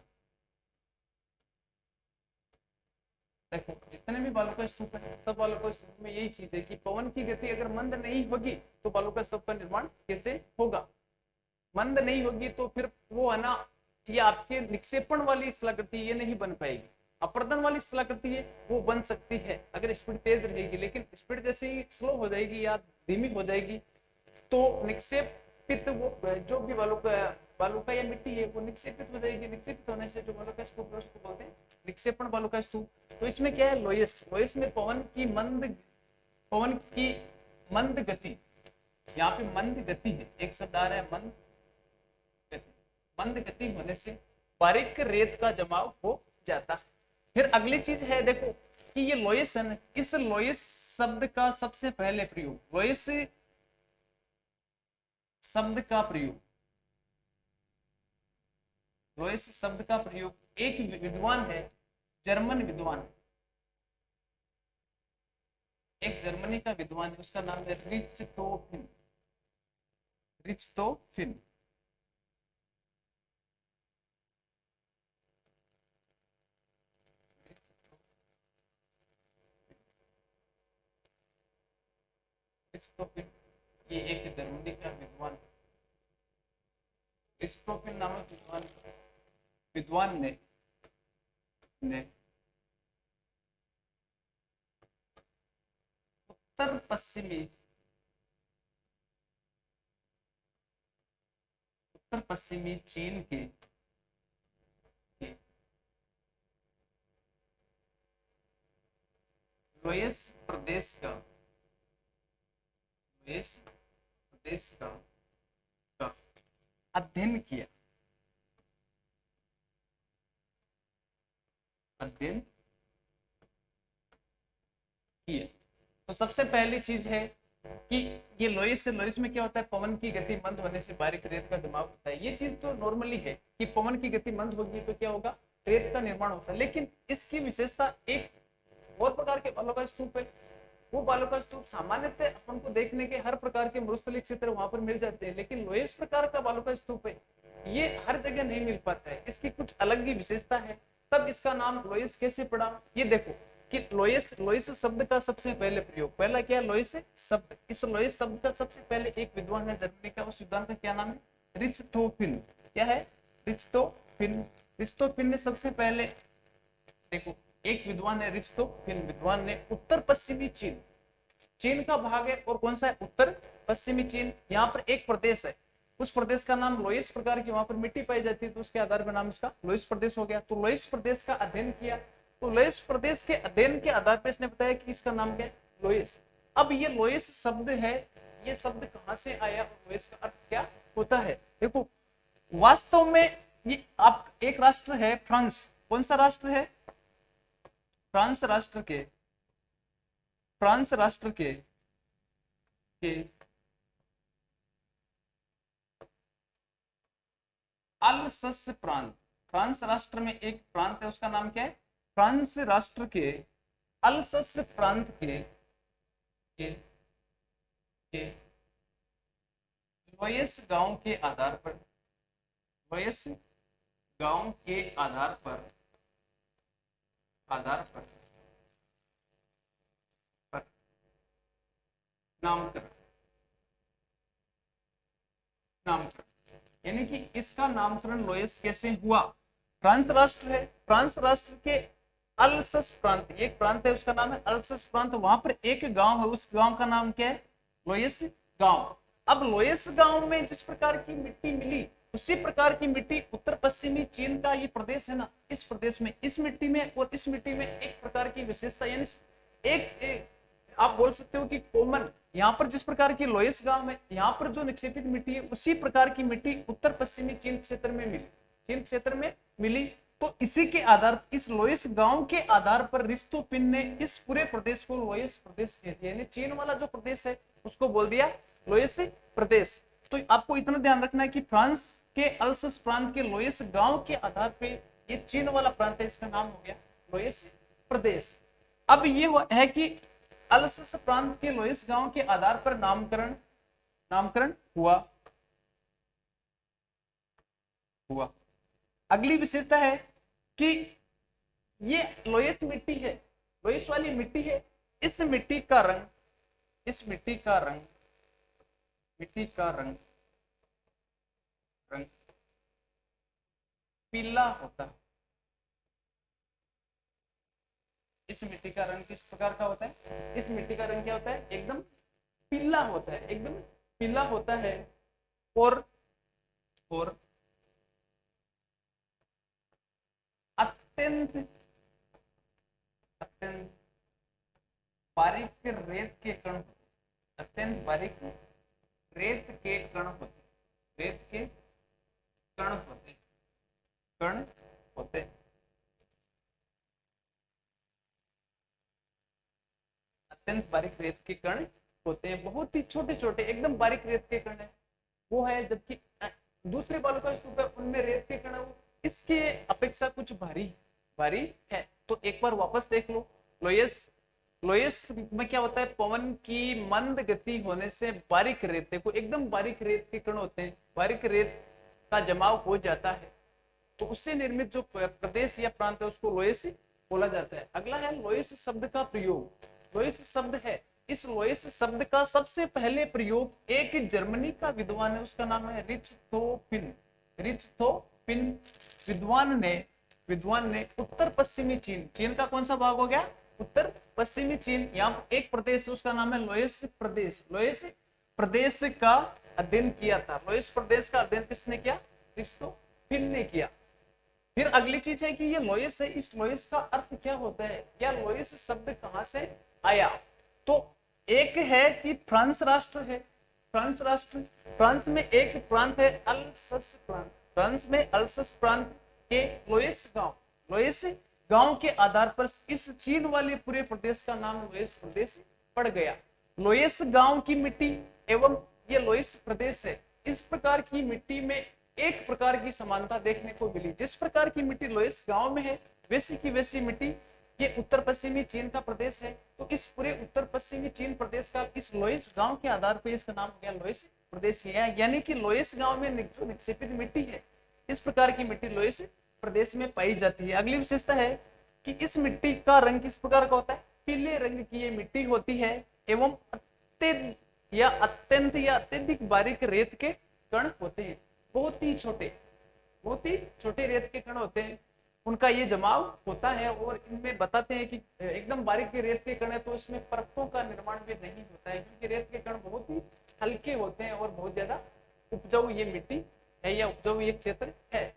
देखो जितने भी बालू का स्तूप है, सब बालू का स्तूप में यही चीज है कि पवन की गति अगर मंद नहीं होगी तो बालू का स्तूप का निर्माण कैसे होगा, मंद नहीं होगी तो फिर वो है ना, ये आपके निक्षेपण वाली स्थलाकृति ये नहीं बन पाएगी, अपर्दन वाली स्थलाकृति है वो बन सकती है अगर स्पीड तेज रहेगी, लेकिन स्पीड जैसे ही स्लो हो जाएगी या धीमी हो जाएगी तो निक्षेपित वो जो भी बालू का या मिट्टी है वो निक्षेपित हो जाएगी, निक्षेपित होने से जो बालू का स्तूप है उसको बोलते हैं निक्षेपण बालू का स्तूप। तो इसमें क्या है, लोयस में पवन की मंद गति, यहाँ पे मंद गति है, एक शब्द आ रहा है मंद गति होने से बारीक रेत का जमाव हो जाता है। फिर अगली चीज है देखो कि ये लोयस है, इस लोयस शब्द का सबसे पहले प्रयोग, लोयस शब्द का प्रयोग, लोयस शब्द का प्रयोग एक विद्वान है, जर्मन विद्वान, एक जर्मनी का विद्वान है, उसका नाम है रिच्टोफिन। ये एक जर्मनी का विद्वान, रिच्टोफिन नामक विद्वान ने उत्तर पश्चिमी चीन के लोयस प्रदेश का अध्ययन किया, तो सबसे पहली चीज है कि ये लोयस में क्या होता है, पवन की गति मंद होने से बारीक रेत का जमाव होता है। ये चीज तो नॉर्मली है कि पवन की गति मंद होगी तो क्या होगा, रेत का निर्माण होता है, लेकिन इसकी विशेषता एक और प्रकार के बालू का स्तूप है, वो बालू का स्तूप सामान्यतः अपन को देखने के हर प्रकार के मरुस्थलीय क्षेत्र वहां पर मिल जाते हैं, लेकिन लोयस प्रकार का बालू का स्तूप है ये हर जगह नहीं मिल पाता है, इसकी कुछ अलग ही विशेषता है। तब इसका नाम लोयस कैसे पड़ा, ये देखो कि लोयस शब्द का सबसे पहले प्रयोग, पहला क्या है, लोयस शब्द, इस लोयस शब्द का सबसे पहले एक विद्वान है जर्मनी का, उस विद्वान का क्या नाम है, रिच्टोफिन। क्या है, रिच्टोफिन ने सबसे पहले, देखो एक विद्वान है रिच्टोफिन, विद्वान ने उत्तर पश्चिमी चीन का भाग है, और कौन सा है, उत्तर पश्चिमी चीन, यहाँ पर एक प्रदेश है, उस प्रदेश का नाम लोयस प्रकार की वहां पर मिट्टी पाई जाती है, तो उसके आधार पर नाम इसका लोयस प्रदेश हो गया। तो लोयस प्रदेश का अध्ययन किया, तो लोयस प्रदेश के अध्ययन के आधार पर इसने बताया कि इसका नाम क्या है, लोयस। अब ये लोयस शब्द है ये शब्द कहाँ से आया और इसका अर्थ क्या होता है। देखो वास्तव में ये आप एक राष्ट्र है फ्रांस, कौन सा राष्ट्र है, फ्रांस राष्ट्र के, फ्रांस राष्ट्र के अल्सस प्रांत, फ्रांस राष्ट्र में एक प्रांत है उसका नाम क्या है, फ्रांस राष्ट्र के अल्सस प्रांत के लोयस गांव के आधार पर, लोयस गांव के आधार पर नामकरण, यानी कि इसका नामकरण लोयस कैसे हुआ। फ्रांस राष्ट्र है, फ्रांस राष्ट्र के अल्सस प्रांत, एक प्रांत है उसका नाम है अल्सस प्रांत, वहां पर एक गांव है, उस गांव का नाम क्या है, लोयस गांव। अब लोयस गांव में जिस प्रकार की मिट्टी मिली उसी प्रकार की मिट्टी उत्तर पश्चिमी चीन का ये प्रदेश है ना, इस प्रदेश में इस मिट्टी में और इस मिट्टी में एक प्रकार की विशेषता, यानी एक आप बोल सकते हो कि कॉमन, यहाँ पर जिस प्रकार की लोयस गांव है यहाँ पर जो निक्षेपित मिट्टी है उसी प्रकार की मिट्टी उत्तर पश्चिमी चीन क्षेत्र में मिली, चीन क्षेत्र में मिली। तो इसी के आधार, इस लोयस गांव के आधार पर रिस्तोपिन ने इस पूरे प्रदेश को लोयस प्रदेश कह दिया, यानी चीन वाला जो प्रदेश है उसको बोल दिया लोयस प्रदेश। तो आपको इतना ध्यान रखना है कि फ्रांस के अल्सस प्रांत के लोयस गांव के आधार पे ये चीन वाला प्रांत है, इसका नाम हो गया लोयस प्रदेश। अब ये है कि अल्सस प्रांत के लोयस गांव के आधार पर नामकरण हुआ। अगली विशेषता है कि ये लोयस मिट्टी है, लोयस वाली मिट्टी है, इस मिट्टी का रंग पीला होता है। इस मिट्टी का रंग किस प्रकार का होता है, इस मिट्टी का रंग क्या होता है, एकदम पीला होता है, एकदम पीला होता है। और अत्यंत बारीक रेत के कण, अत्यंत बारीक रेत के कण होते, रेत के कण होते अत्यंत बारीक रेत के कण होते हैं, बहुत ही छोटे छोटे एकदम बारीक रेत के कण है वो है, जबकि दूसरे बालू का स्तूप है उनमें रेत के कण इसके अपेक्षा कुछ भारी है। तो एक बार वापस देख लो, लोयस में क्या होता है, पवन की मंद गति होने से बारीक रेत, देखो एकदम बारीक रेत के कण होते हैं, बारीक रेत का जमाव हो जाता है, तो उससे निर्मित जो प्रदेश या प्रांत है उसको लोयस बोला जाता है। अगला है लोयस शब्द का प्रयोग। लोयस शब्द है, इस लोयस शब्द का सबसे पहले प्रयोग एक जर्मनी का विद्वान है, उसका नाम है रिच्थोफिन विद्वान ने उत्तर पश्चिमी चीन का कौन सा भाग हो गया, उत्तर पश्चिमी चीन, यहाँ एक प्रदेश है उसका नाम है लोयस प्रदेश का अध्ययन किया था। लोयस प्रदेश का अध्ययन किसने किया, रिच्थोफिन ने किया। फिर अगली चीज है कि ये लोयस है, इस लोयस का अर्थ क्या होता है, क्या लोयस शब्द कहां से आया। तो एक है कि फ्रांस राष्ट्र है, फ्रांस में एक प्रांत है अल्सस प्रांत, फ्रांस में अल्सस प्रांत के लोयस गांव के आधार पर इस चीन वाले पूरे प्रदेश का नाम लोयस प्रदेश पड़ गया। लोयस गांव की मिट्टी एवं ये लोयस प्रदेश है, इस प्रकार की मिट्टी में एक प्रकार की समानता देखने को मिली। जिस प्रकार की मिट्टी लोयस गांव में है वैसी की वैसी मिट्टी ये उत्तर पश्चिमी चीन का प्रदेश है, तो इस पूरे उत्तर पश्चिमी चीन प्रदेश का इस लोयस गांव के आधार पर इसका नाम हो गया लोयस प्रदेश। यानी कि लोयस गांव में जो निक्षेपित मिट्टी है इस प्रकार की मिट्टी लोयस प्रदेश में पाई जाती है। अगली विशेषता है कि इस मिट्टी का रंग किस प्रकार का होता है, पीले रंग की ये मिट्टी होती है एवं अत्यंत या अत्यधिक बारीक रेत के कण होते हैं, बहुत ही छोटे रेत के कण होते हैं, उनका ये जमाव होता है। और इनमें बताते हैं कि एकदम बारीक रेत के कण है तो इसमें परतों का निर्माण भी नहीं होता है, क्योंकि रेत के कण बहुत ही हल्के होते हैं और बहुत ज्यादा उपजाऊ ये मिट्टी है या उपजाऊ ये क्षेत्र है।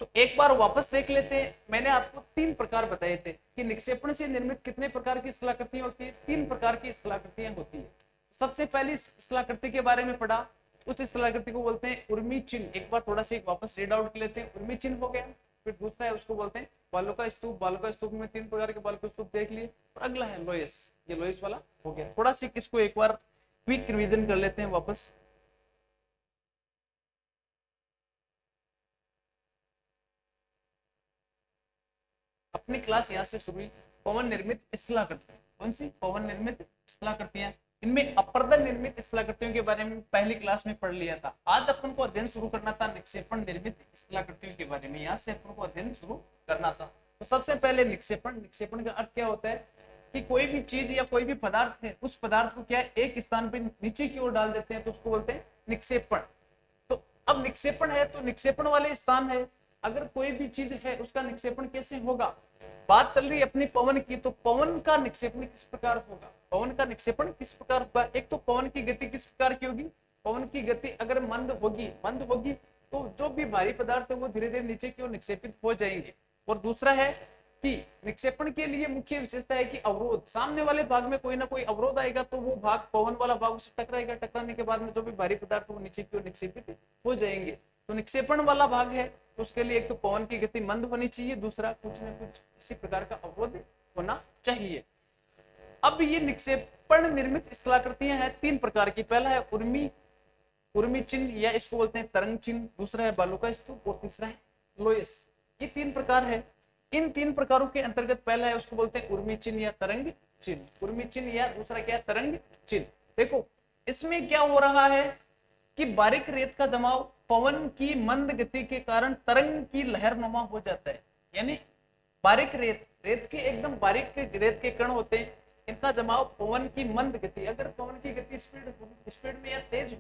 तो एक बार वापस देख लेते हैं, मैंने आपको 3 प्रकार बताए थे कि निक्षेपण से निर्मित कितने प्रकार की स्थलाकृतियां होती है, 3 प्रकार की स्थलाकृतियां होती है। सबसे पहली स्थलाकृति के बारे में पढ़ा, उस स्थलाकृति को बोलते हैं उर्मी चिन्ह। एक बार थोड़ा सा वापस रीड आउट कर लेते हैं। उर्मी चिन्ह हो गया। फिर दूसरा है उसको बोलते हैं बालों का स्तूप। बालों का स्तूप में 3 प्रकार के बालों का स्तूप देख लिए। और अगला है लोयस, ये लोयस वाला हो गया। थोड़ा सा इसको एक बार क्विक रिवीजन कर लेते हैं वापस। अपनी क्लास यहाँ से शुरू हुई। पवन निर्मित स्थलाकृति, कौन सी? पवन निर्मित स्थलाकृतियां। इनमें अपर्दन निर्मित स्थलाकृतियों के बारे में पहली क्लास में पढ़ लिया था। आज अपन को अध्ययन शुरू करना था निक्षेपण निर्मित स्थलाकृतियों के बारे में। यहाँ से अपन को अध्ययन शुरू करना था। तो सबसे पहले निक्षेपण। निक्षेपण का अर्थ क्या होता है कि कोई भी चीज या कोई भी पदार्थ है, उस पदार्थ को क्या है एक स्थान पे नीचे की ओर डाल देते हैं, तो उसको बोलते हैं निक्षेपण। तो अब निक्षेपण है तो निक्षेपण वाले स्थान है। अगर कोई भी चीज है उसका निक्षेपण कैसे होगा? बात चल रही है अपनी पवन की, तो पवन का निक्षेपण किस प्रकार होगा? पवन का निक्षेपण किस प्रकार होगा? एक तो पवन की गति किस प्रकार की होगी? पवन की गति अगर मंद होगी तो जो भी भारी पदार्थ है वो धीरे धीरे नीचे की ओर निक्षेपित हो जाएंगे। और दूसरा है कि निक्षेपण के लिए मुख्य विशेषता है कि अवरोध, सामने वाले भाग में कोई ना कोई अवरोध आएगा तो वो भाग, पवन वाला भाग उससे टकराएगा। टकराने के बाद में जो भी भारी पदार्थ वो नीचे की ओर निक्षेपित हो जाएंगे। तो निक्षेपण वाला भाग है तो उसके लिए एक तो पवन की गति मंद होनी चाहिए, दूसरा कुछ न कुछ इसी प्रकार का अवरोध होना चाहिए। अब ये निक्षेपण निर्मित स्थलाकृतियां हैं 3 प्रकार की। पहला है उर्मी चिन्ह या इसको बोलते हैं तरंग चिन्ह, दूसरा है बालू का स्तूप और तीसरा है लोयस। ये 3 प्रकार है। इन 3 प्रकारों के अंतर्गत पहला है उसको बोलते हैं उर्मी चिन्ह या तरंग चिन्ह। उर्मी चिन्ह या दूसरा क्या है? तरंग चिन्ह। देखो इसमें क्या हो रहा है कि बारीक रेत का जमाव पवन की मंद गति के कारण तरंग की लहरनुमा हो जाता है। यानी बारीक रेत के एकदम बारीक रेत के कण होते हैं, इनका जमाव पवन की मंद गति, अगर पवन की गति स्पीड में या तेज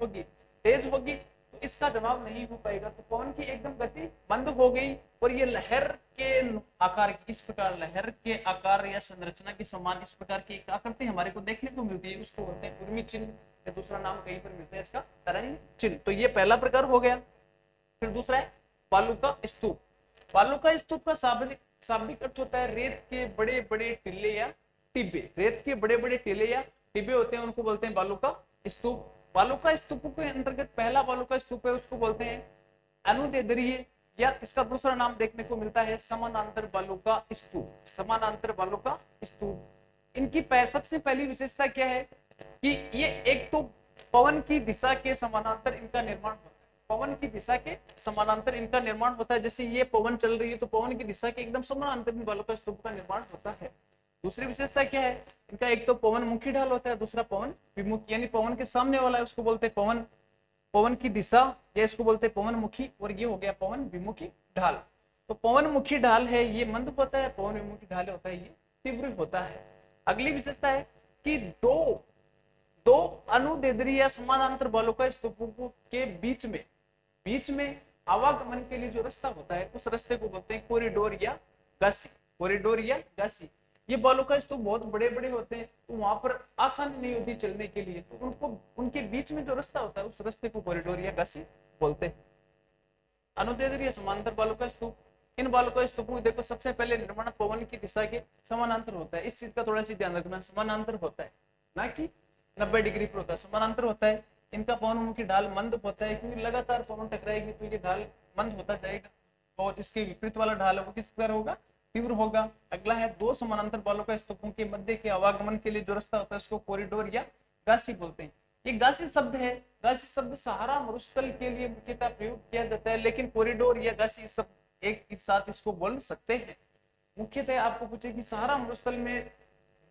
होगी तो इसका जवाब नहीं हो पाएगा। तो पवन की एकदम गति मंद हो गई और ये लहर के आकार की, इस प्रकार लहर के आकार या संरचना के समान इस प्रकार की आकृति हमारे को देखने को मिलती है, उसको बोलते हैं उर्मी चिन्ह या दूसरा नाम कहीं पर मिलता है इसका तरंग चिन्ह। तो ये पहला प्रकार हो गया। फिर दूसरा है बालू का स्तूप। बालू का स्तूप का शाब्दिक अर्थ होता है रेत के बड़े बड़े टिल्ले या टिब्बे। रेत के बड़े बड़े टिल्ले या टिब्बे होते हैं, उनको बोलते हैं बालू का स्तूप। बालू का स्तूप के अंतर्गत पहला बालू का स्तूप है उसको बोलते हैं अनुदैर्ध्य, या इसका दूसरा नाम देखने को मिलता है समानांतर बालू का स्तूप। समानांतर बालू का स्तूप। इनकी सबसे पहली विशेषता क्या है कि ये एक तो पवन की दिशा के समानांतर इनका निर्माण होता है। पवन की दिशा के समानांतर इनका निर्माण होता है। जैसे ये पवन चल रही है तो पवन की दिशा के एकदम समानांतर इन बालू का स्तूप का निर्माण होता है। दूसरी विशेषता क्या है इनका? एक तो पवन मुखी ढाल होता है, दूसरा पवन विमुखी, यानी पवन के सामने वाला है उसको बोलते हैं पवन की दिशा, या इसको बोलते हैं पवन मुखी, और ये हो गया पवन विमुखी ढाल। तो पवन मुखी ढाल है ये मंद होता है, पवन विमुखी ढाल होता है ये तीव्र होता है। अगली विशेषता है कि दो अनुदैर्ध्य या समानांतर बालू का स्तूपों के बीच में आवागमन के लिए जो रास्ता होता है उस रास्ते को बोलते हैं कॉरिडोर या गासी। ये बालू का स्तूप बहुत बड़े बड़े होते हैं तो वहां पर आसानी नहीं होती चलने के लिए, तो उनके बीच में जो रास्ता होता है उस रास्ते को कॉरिडोर या गासी बोलते हैं। अनुदैर्ध्य या समानांतर बालू का स्तूप। इन बालू का स्तूपों को देखो सबसे पहले निर्माण पवन की दिशा के समानांतर होता है। इस चीज का थोड़ा सा ध्यान रखना, समानांतर होता है ना कि 90 डिग्री पर होता है, समानांतर होता है। इनका पवनमुखी ढाल मंद होता है क्योंकि लगातार पवन टकराएगी तो ये ढाल मंद होता जाएगा। और इसके विपरीत वाला ढाल है वो किस प्रकार होगा? तीव्र होगा। अगला है दो समानांतर बालों का स्तूपों के मध्य के आवागमन के लिए जो रास्ता होता है उसको कॉरिडोर या गासी बोलते हैं। ये गासी शब्द है, गासी शब्द सहारा मरुस्थल के लिए मुख्यतः प्रयोग किया जाता है, लेकिन कॉरिडोर या गासी शब्द एक ही साथ इसको बोल सकते हैं। मुख्यतः आपको पूछे कि सहारा मरुस्थल में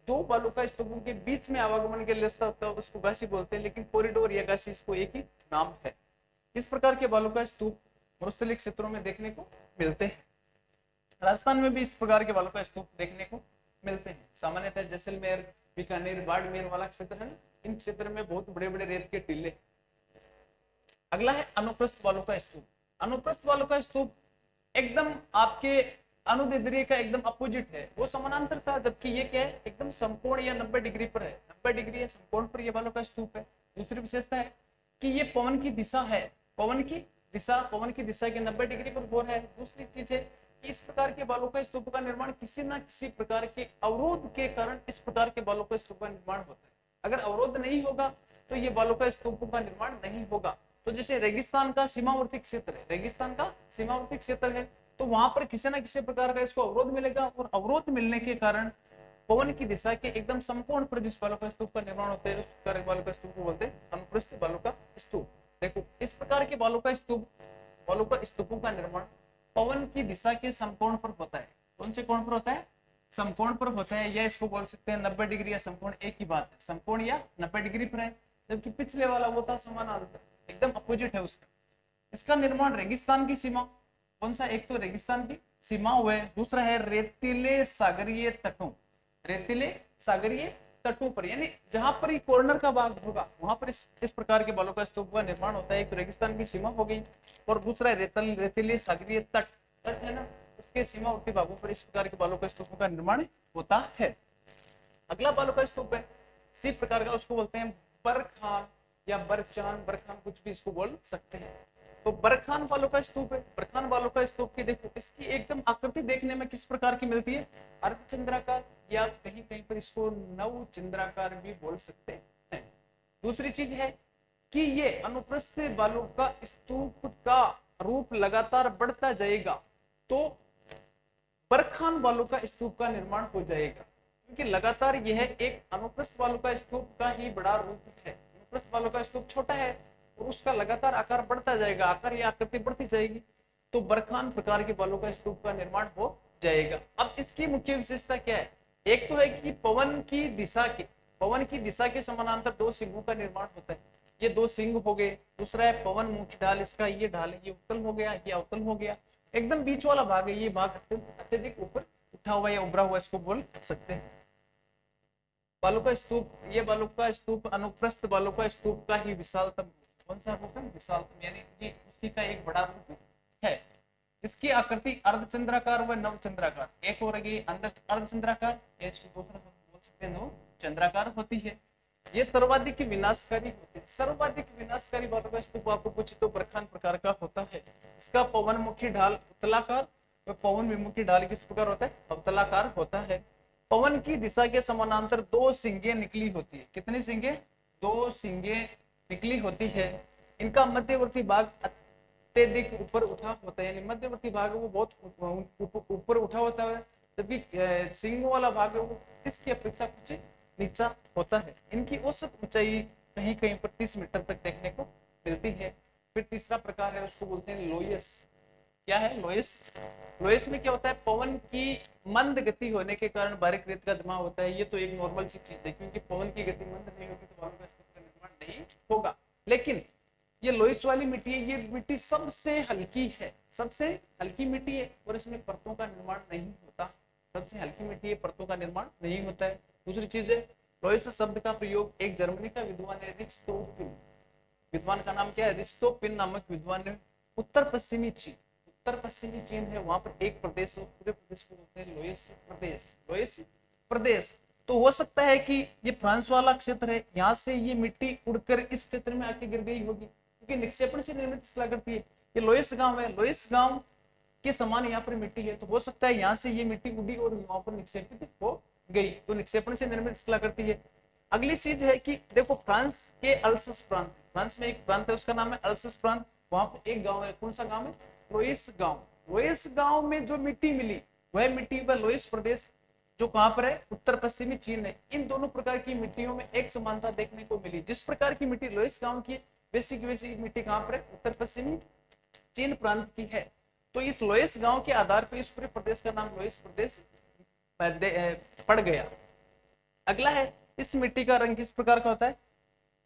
दो बालू का स्तूपों के बीच में आवागमन के लिए रास्ता होता है उसको गासी बोलते हैं, लेकिन कॉरिडोर या गासी इसको एक ही नाम है। इस प्रकार के बालू का स्तूप मरुस्थलीय क्षेत्रों में देखने को मिलते हैं। राजस्थान में भी इस प्रकार के बालू का स्तूप देखने को मिलते हैं। सामान्यतः जैसलमेर, बीकानेर, बाड़मेर वाला क्षेत्र है, इन क्षेत्र में बहुत बड़े बड़े रेत के टीले। अगला है अनुप्रस्थ बालू का स्तूप। अनुप्रस्थ बालू का स्तूप एकदम आपके अनुदैर्ध्य का एकदम अपोजिट है, वो समानांतर था, जबकि ये क्या है एकदम समकोण या 90 डिग्री पर है। 90 डिग्री या समकोण पर ये बालू का स्तूप है। दूसरी विशेषता है कि ये पवन की दिशा है, पवन की दिशा के 90 डिग्री पर हो है। दूसरी चीज है इस प्रकार के बालू का स्तूप का निर्माण किसी न किसी प्रकार के अवरोध के कारण इस प्रकार के बालू का स्तूप का निर्माण होता है। अगर अवरोध नहीं होगा तो ये बालू का स्तूपों का निर्माण नहीं होगा। तो जैसे रेगिस्तान का सीमावर्ती क्षेत्र है, रेगिस्तान का सीमावर्ती क्षेत्र है, तो वहां पर किसी ना किसी प्रकार का इसको अवरोध मिलेगा, और अवरोध मिलने के कारण पवन की दिशा के एकदम समकोण पर जिस बालू का स्तूप का निर्माण होता है, उस प्रकार के बालू का स्तूप को बोलते हैं अनुप्रस्थ बालू का स्तूप। देखो इस प्रकार के बालू का स्तूप, बालू का स्तूपों का निर्माण पवन की दिशा के समकोण पर होता है। कौन से कोण पर होता है? समकोण पर होता है, या इसको बोल सकते हैं 90 डिग्री या समकोण, एक ही बात है, समकोण या 90 डिग्री पर है। जबकि पिछले वाला वो था समानांतर, एकदम अपोजिट है उसका। इसका निर्माण रेगिस्तान की सीमा, कौन सा? एक तो रेगिस्तान की सीमा हुआ है, दूसरा है रेतीले सागरीय तटों, रेतीले सागरीय तटों पर, यानी जहां पर कॉर्नर का भाग होगा वहां पर इस प्रकार के बालू का स्तूप का निर्माण होता है। एक तो रेगिस्तान की सीमा हो गई, और दूसरा रेतीले सागरीय तट है ना, उसके सीमावर्ती भागों पर इस प्रकार के बालू का स्तूपों का निर्माण होता है। अगला बालू का स्तूप है इसी प्रकार का, उसको बोलते हैं बरखान या बरचान, बरखान कुछ भी इसको बोल सकते हैं। तो बरखान बालू का स्तूप है। बरखान बालू का स्तूप की देखो, इसकी एकदम आकृति देखने में किस प्रकार की मिलती है? अर्धचंद्राकार, या कहीं कहीं पर इसको नवचंद्राकार भी बोल सकते हैं। दूसरी चीज है कि ये अनुप्रस्थ बालू का स्तूप का रूप लगातार बढ़ता जाएगा तो बरखान बालू का स्तूप का निर्माण हो जाएगा, क्योंकि लगातार यह एक अनुप्रस्थ बालू का स्तूप का ही बड़ा रूप है। अनुप्रस्थ बालू का स्तूप छोटा है और उसका लगातार आकार बढ़ता जाएगा, आकार या आकृति बढ़ती जाएगी, तो बरखान प्रकार के बालू का स्तूप का निर्माण हो जाएगा। अब इसकी मुख्य विशेषता क्या है? एक तो है कि पवन की दिशा के समानांतर दो सिंहों का निर्माण होता है, ये दो सिंह हो गए। दूसरा है पवन मुखी ढाल, इसका ये ढाल है, ये उत्तल हो गया, ये अवतल हो गया। एकदम बीच वाला भाग है, ये भाग अत्यधिक ऊपर उठा हुआ या उभरा हुआ इसको बोल सकते हैं। बालू का स्तूप, ये बालू का स्तूप अनुप्रस्थ बालू का स्तूप का ही विशालतम, कौन सा रूप है? विशालतम, यानी ये उसी का एक बड़ा रूप है। इसकी आकृति अर्धचंद्राकार व नवचंद्राकार, एक हो रही अर्धचंद्राकार, दूसरा बोल सकते हैं नवचंद्राकार होती है। ये सर्वाधिक विनाशकारी होते हैं। सर्वाधिक विनाशकारी बालू का स्तूप आपको कुछ तो बरखान प्रकार का होता है। इसका पवनमुखी ढाल उत्तलाकार व पवन विमुखी ढाल किस प्रकार होता है? अवतलाकार होता है। पवन की दिशा के समानांतर दो सिंगे निकली होती है। कितनी सिंगे? दो सिंगे निकली होती है। इनका मध्यवर्ती भाग अत्यधिक ऊपर उठा होता है, यानी मध्यवर्ती भाग वो बहुत ऊपर उठा होता है, जबकि सिंगों वाला भाग है वो इसकी अपेक्षा कुछ नीचा होता है। इनकी औसत ऊंचाई कहीं कहीं पर 30 मीटर तक देखने को मिलती है। फिर तीसरा प्रकार है, उसको बोलते हैं लोयस। क्या है? लोयस। लोयस में क्या होता है? पवन की मंद गति होने के कारण बारीक रेत का जमा होता है। ये तो एक नॉर्मल सी चीज है, क्योंकि पवन की गति मंद नहीं होगी तो बालू का स्तूप का निर्माण नहीं होगा। लेकिन ये लोयस वाली मिट्टी है, ये मिट्टी सबसे हल्की है, सबसे हल्की मिट्टी है, और इसमें परतों का निर्माण नहीं होता। सबसे हल्की मिट्टी है, परतों का निर्माण नहीं होता है। दूसरी चीज है, लोयस शब्द का प्रयोग एक जर्मनी का विद्वान है, रिच्टोपिन, विद्वान का नाम क्या है? रिच्टोपिन नामक विद्वान ने उत्तर पश्चिमी चीन है, वहां पर एक प्रदेश, पूरे प्रदेश को बोलते हैं लोयस प्रदेश। लोयस प्रदेश। तो हो सकता है कि ये फ्रांस वाला क्षेत्र है, यहाँ से ये मिट्टी उड़कर इस क्षेत्र में आके गिर गई होगी, क्योंकि निक्षेपण से निर्मित शिलाकृति है। ये लोयस गांव है, लोयस गांव के समान यहाँ पर मिट्टी है, तो हो सकता है यहाँ से ये मिट्टी उड़ी और वहां पर निक्षेपित हो गई, तो निक्षेपण से निर्मित शिलाकृति है। अगली चीज है कि देखो फ्रांस के अल्सस प्रांत, फ्रांस में एक प्रांत है उसका नाम है अल्सस प्रांत, वहां पर एक गांव है, कौन सा गांव है? लोयस गांव। लोयस गांव में जो मिट्टी मिली वह मिट्टी व लोयस प्रदेश जो कहां पर है? उत्तर पश्चिमी चीन है। इन दोनों प्रकार की मिट्टियों में एक समानता देखने को मिली। जिस प्रकार की मिट्टी लोयस गांव की, वैसी की वैसी मिट्टी कहां पर है? उत्तर पश्चिमी चीन प्रांत की है। तो इस लोयस गांव के आधार पर इस पूरे प्रदेश का नाम लोयस प्रदेश पड़ गया। अगला है, इस मिट्टी का रंग किस प्रकार का होता है?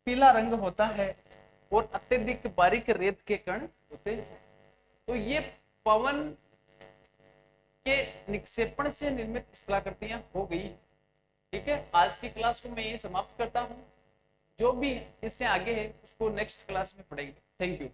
पीला रंग होता है, और अत्यधिक बारीक रेत के कण होते हैं। तो ये पवन के निक्षेपण से निर्मित शिलाकृतियां हो गई। ठीक है, आज की क्लास को मैं ये समाप्त करता हूं। जो भी इससे आगे है उसको नेक्स्ट क्लास में पढ़ेंगे। Thank you.